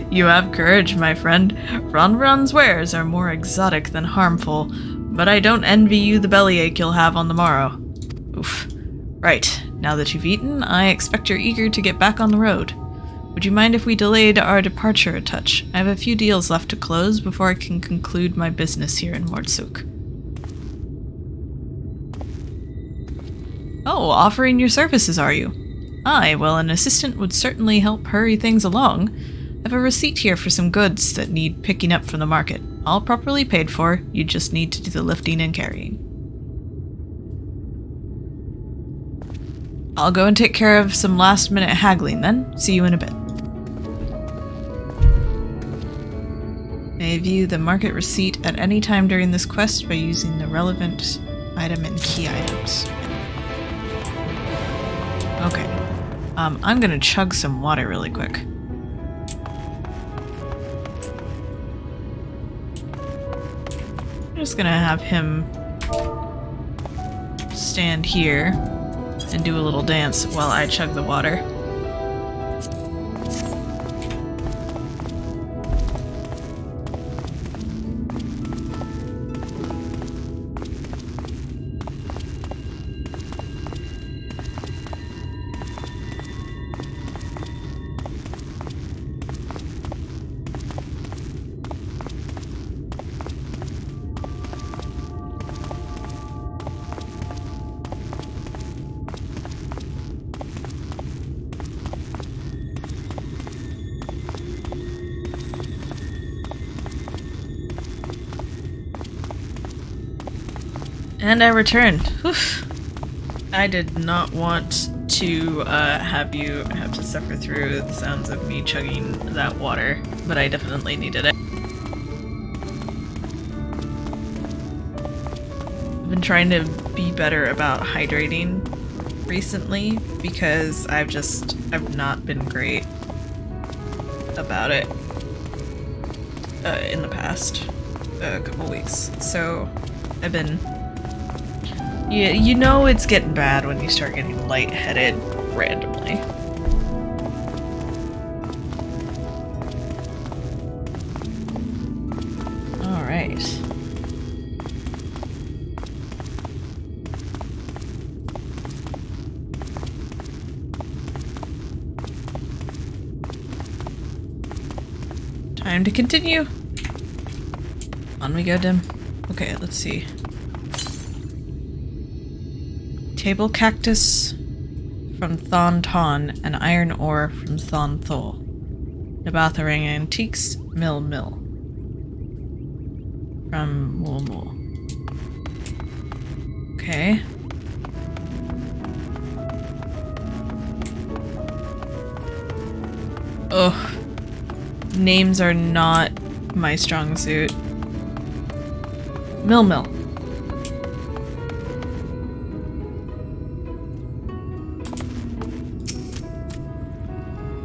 You have courage, my friend. Ronron's wares are more exotic than harmful, but I don't envy you the bellyache you'll have on the morrow. Oof. Right, now that you've eaten, I expect you're eager to get back on the road. Would you mind if we delayed our departure a touch? I have a few deals left to close before I can conclude my business here in Mordsuk. Oh, offering your services, are you? Aye, well, an assistant would certainly help hurry things along. I have a receipt here for some goods that need picking up from the market. All properly paid for, you just need to do the lifting and carrying. I'll go and take care of some last-minute haggling then. See you in a bit. May view the market receipt at any time during this quest by using the relevant item and key items. Okay. I'm gonna chug some water really quick. I'm just gonna have him stand here and do a little dance while I chug the water. And I returned. Oof. I did not want to have you have to suffer through the sounds of me chugging that water, but I definitely needed it. I've been trying to be better about hydrating recently because I've not been great about it. in the past couple weeks. So I've been... You know it's getting bad when you start getting lightheaded randomly. Alright. Time to continue. On we go, Dim. Okay, let's see. Table cactus from Thon Ton and iron ore from Thon Thol. Nabatharang antiques, Mill from Mulmul. Okay. Ugh. Names are not my strong suit. Mill.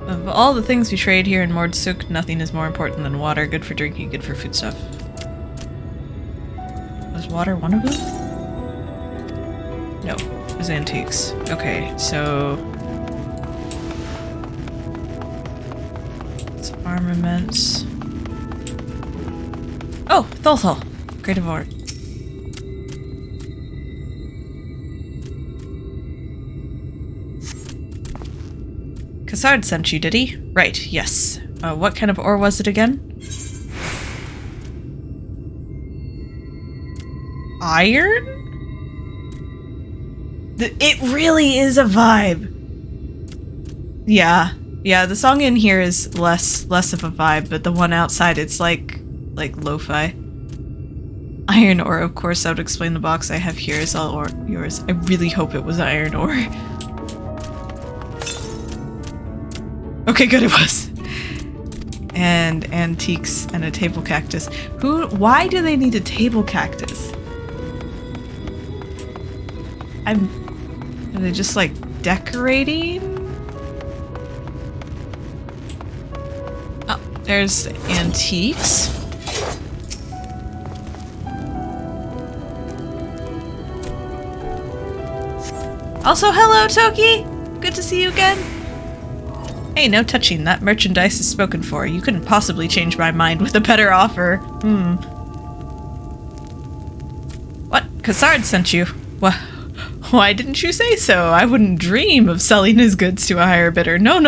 Of all the things we trade here in Mordsuk, nothing is more important than water. Good for drinking, good for foodstuff. Was water one of them? No, it was antiques. Okay, so... it's armaments. Oh, Tholthol! Great of art. Cassard sent you, did he? Right, yes. What kind of ore was it again? Iron? It really is a vibe! Yeah, the song in here is less of a vibe, but the one outside, it's like lo-fi. Iron ore, of course, that would explain the box I have here is all yours. I really hope it was iron ore. Okay, good, it was. And antiques and a table cactus. Why do they need a table cactus? Are they just like decorating? Oh, there's antiques. Also, hello, Toki! Good to see you again. Hey, no touching. That merchandise is spoken for. You couldn't possibly change my mind with a better offer. What? Cassard sent you? Why didn't you say so? I wouldn't dream of selling his goods to a higher bidder. No.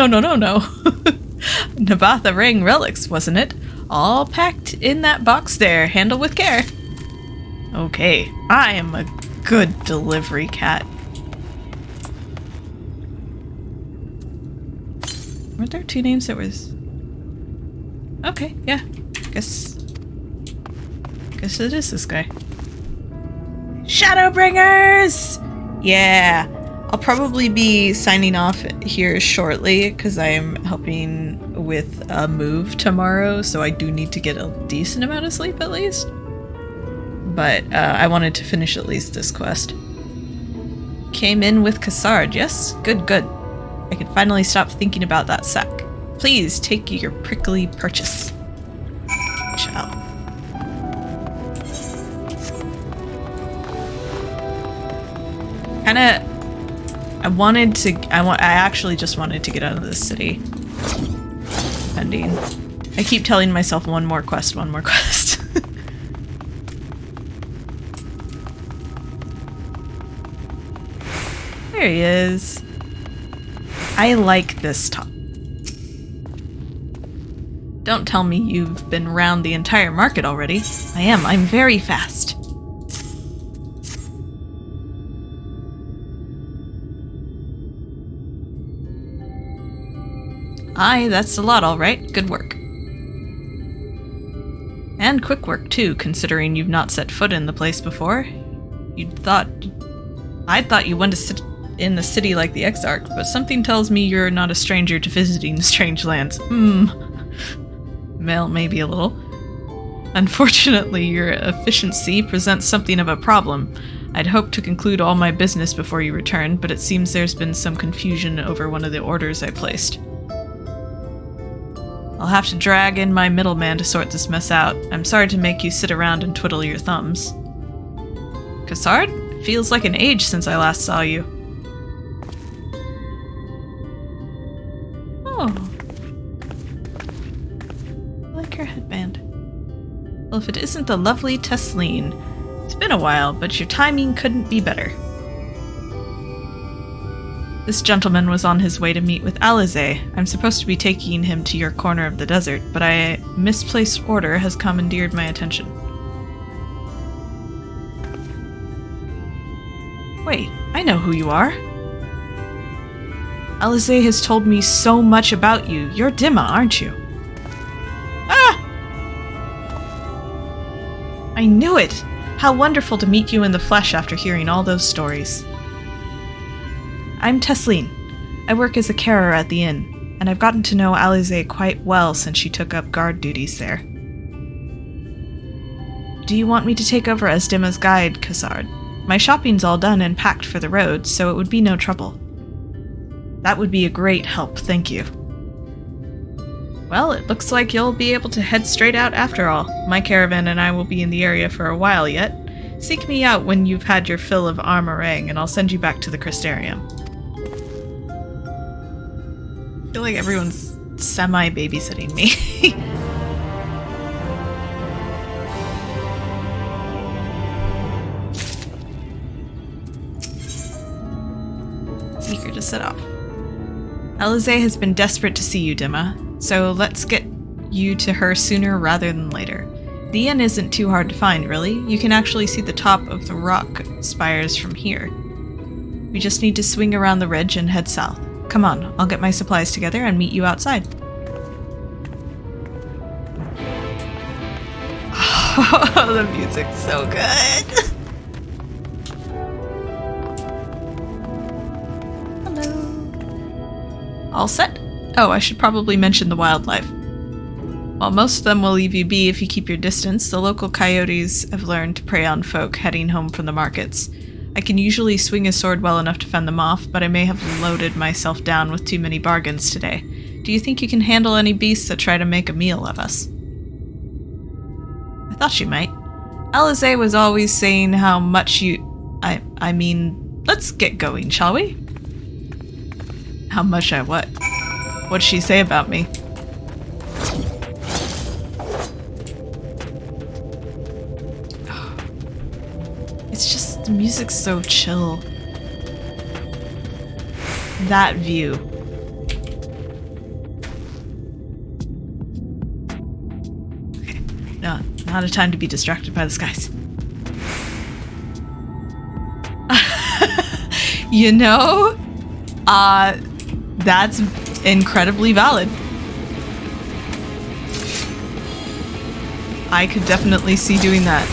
Nabatharang relics, wasn't it? All packed in that box there. Handle with care. Okay, I am a good delivery cat. Weren't there two names that was... Okay, yeah. Guess it is this guy. Shadowbringers! Yeah. I'll probably be signing off here shortly because I'm helping with a move tomorrow, so I do need to get a decent amount of sleep at least. But I wanted to finish at least this quest. Came in with Cassard, yes? Good. I can finally stop thinking about that sack. Please take your prickly purchase. Shall. I actually just wanted to get out of this city. Pending. I keep telling myself one more quest. There he is. I like this top. Don't tell me you've been round the entire market already. I am. I'm very fast. Aye, that's a lot, all right. Good work. And quick work, too, considering you've not set foot in the place before. I thought you wanted to sit in the city like the Exarch, but something tells me you're not a stranger to visiting strange lands. Well, maybe a little. Unfortunately, your efficiency presents something of a problem. I'd hoped to conclude all my business before you return, but it seems there's been some confusion over one of the orders I placed. I'll have to drag in my middleman to sort this mess out. I'm sorry to make you sit around and twiddle your thumbs. Cassard? Feels like an age since I last saw you. Oh. I like your headband. Well, if it isn't the lovely Tesleen. It's been a while, but your timing couldn't be better. This gentleman was on his way to meet with Alize. I'm supposed to be taking him to your corner of the desert, but a misplaced order has commandeered my attention. Wait, I know who you are. Alize has told me so much about you. You're Dhim'a, aren't you? Ah! I knew it! How wonderful to meet you in the flesh after hearing all those stories. I'm Tesleen. I work as a carer at the inn, and I've gotten to know Alize quite well since she took up guard duties there. Do you want me to take over as Dhim'a's guide, Cassard? My shopping's all done and packed for the road, so it would be no trouble. That would be a great help, thank you. Well, it looks like you'll be able to head straight out after all. My caravan and I will be in the area for a while yet. Seek me out when you've had your fill of armorang, and I'll send you back to the Crystarium. I feel like everyone's semi-babysitting me. Eager to set off. Alize has been desperate to see you, Dhim'a, so let's get you to her sooner rather than later. The inn isn't too hard to find, really. You can actually see the top of the rock spires from here. We just need to swing around the ridge and head south. Come on, I'll get my supplies together and meet you outside. Oh, the music's so good! Hello. All set? Oh, I should probably mention the wildlife. While most of them will leave you be if you keep your distance, the local coyotes have learned to prey on folk heading home from the markets. I can usually swing a sword well enough to fend them off, but I may have loaded myself down with too many bargains today. Do you think you can handle any beasts that try to make a meal of us? I thought you might. Alize was always saying how much you... I mean, let's get going, shall we? How much I what? What'd she say about me? It's just, the music's so chill. That view. Okay, no, not a time to be distracted by the skies. You know, that's incredibly valid. I could definitely see doing that.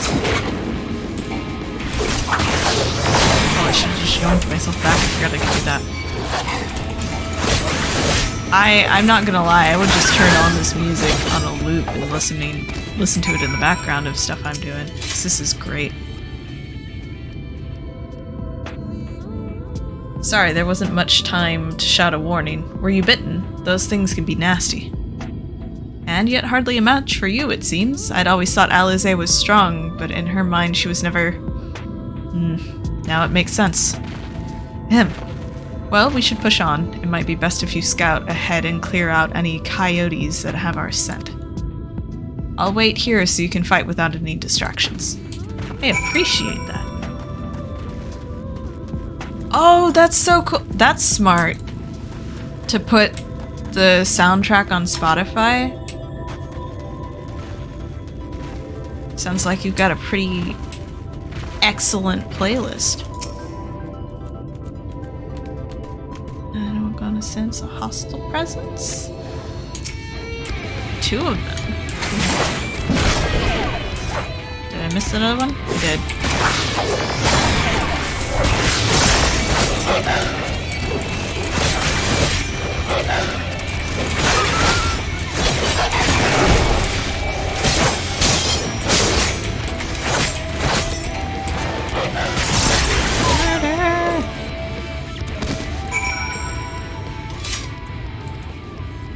Oh, I should have just yoinked myself back. I forgot I could do that. I'm not gonna lie, I would just turn on this music on a loop and listen to it in the background of stuff I'm doing. This is great. Sorry, there wasn't much time to shout a warning. Were you bitten? Those things can be nasty. And yet hardly a match for you, it seems. I'd always thought Alize was strong, but in her mind she was never... now it makes sense. Well, we should push on. It might be best if you scout ahead and clear out any coyotes that have our scent. I'll wait here so you can fight without any distractions. I appreciate that. Oh, that's so cool. That's smart. To put the soundtrack on Spotify. Sounds like you've got a pretty excellent playlist. And we're gonna sense a hostile presence. 2 of them. Did I miss another one? I did.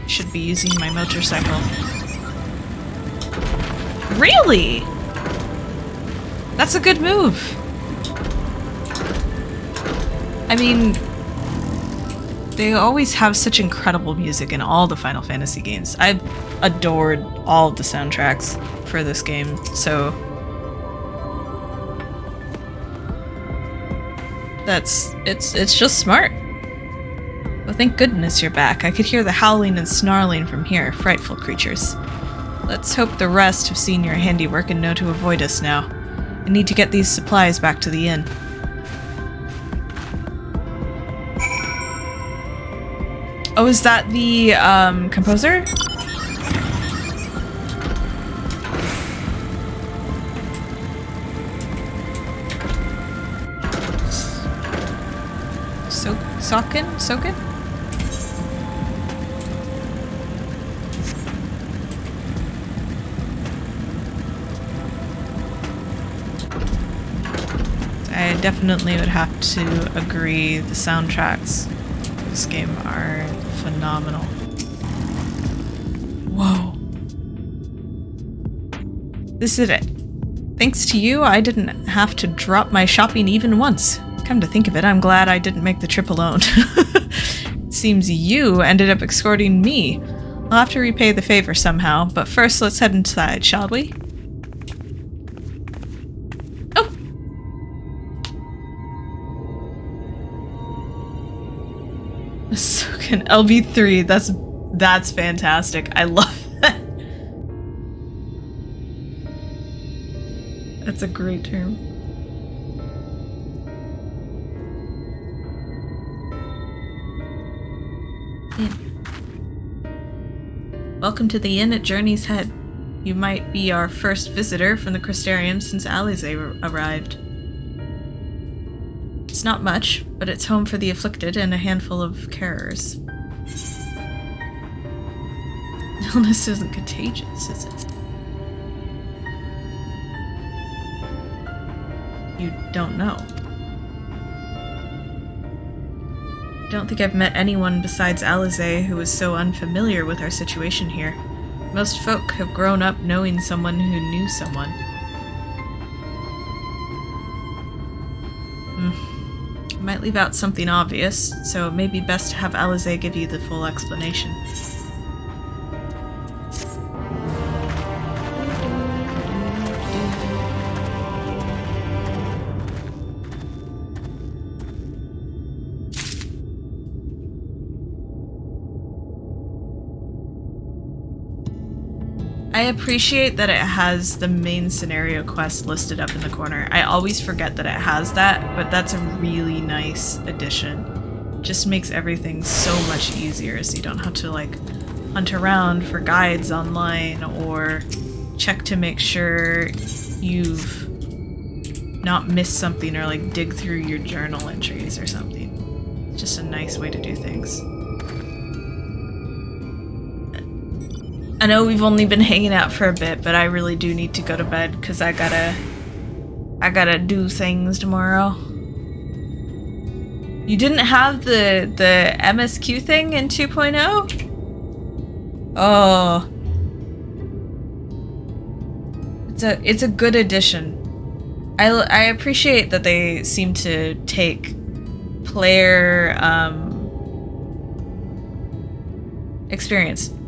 Should be using my motorcycle. Really? That's a good move. I mean, they always have such incredible music in all the Final Fantasy games. I've adored all of the soundtracks for this game, so it's just smart. Well, thank goodness you're back. I could hear the howling and snarling from here, frightful creatures. Let's hope the rest have seen your handiwork and know to avoid us now. I need to get these supplies back to the inn. Oh, is that the composer? Soken? I definitely would have to agree the soundtracks for this game are phenomenal. Whoa. This is it. Thanks to you, I didn't have to drop my shopping even once. Come to think of it, I'm glad I didn't make the trip alone. It seems you ended up escorting me. I'll have to repay the favor somehow, but first let's head inside, shall we? Oh! Soken LV3, that's fantastic. I love that. That's a great term. Welcome to the inn at Journey's Head. You might be our first visitor from the Crystarium since Alize arrived. It's not much, but it's home for the afflicted and a handful of carers. Illness isn't contagious, is it? You don't know. I don't think I've met anyone besides Alize who is so unfamiliar with our situation here. Most folk have grown up knowing someone who knew someone. I might leave out something obvious, so it may be best to have Alize give you the full explanation. I appreciate that it has the main scenario quest listed up in the corner. I always forget that it has that, but that's a really nice addition. Just makes everything so much easier, so you don't have to like hunt around for guides online or check to make sure you've not missed something or like dig through your journal entries or something. It's just a nice way to do things. I know we've only been hanging out for a bit, but I really do need to go to bed because I gotta do things tomorrow. You didn't have the MSQ thing in 2.0? Oh. It's a good addition. I appreciate that they seem to take player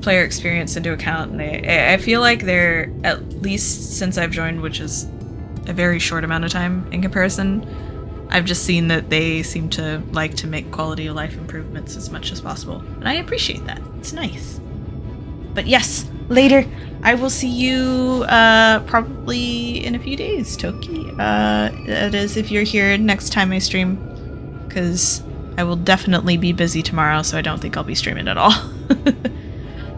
player experience into account, and I feel like they're, at least since I've joined, which is a very short amount of time in comparison, I've just seen that they seem to like to make quality of life improvements as much as possible, and I appreciate that. It's nice. But yes, later I will see you probably in a few days, Toki. That is if you're here next time I stream, because I will definitely be busy tomorrow, so I don't think I'll be streaming at all.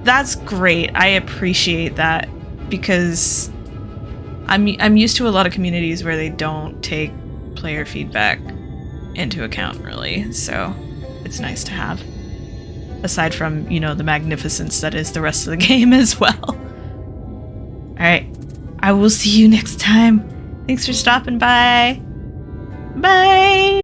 That's great. I appreciate that, because I'm used to a lot of communities where they don't take player feedback into account, really. So it's nice to have, aside from, you know, the magnificence that is the rest of the game as well. All right, I will see you next time. Thanks for stopping by. Bye.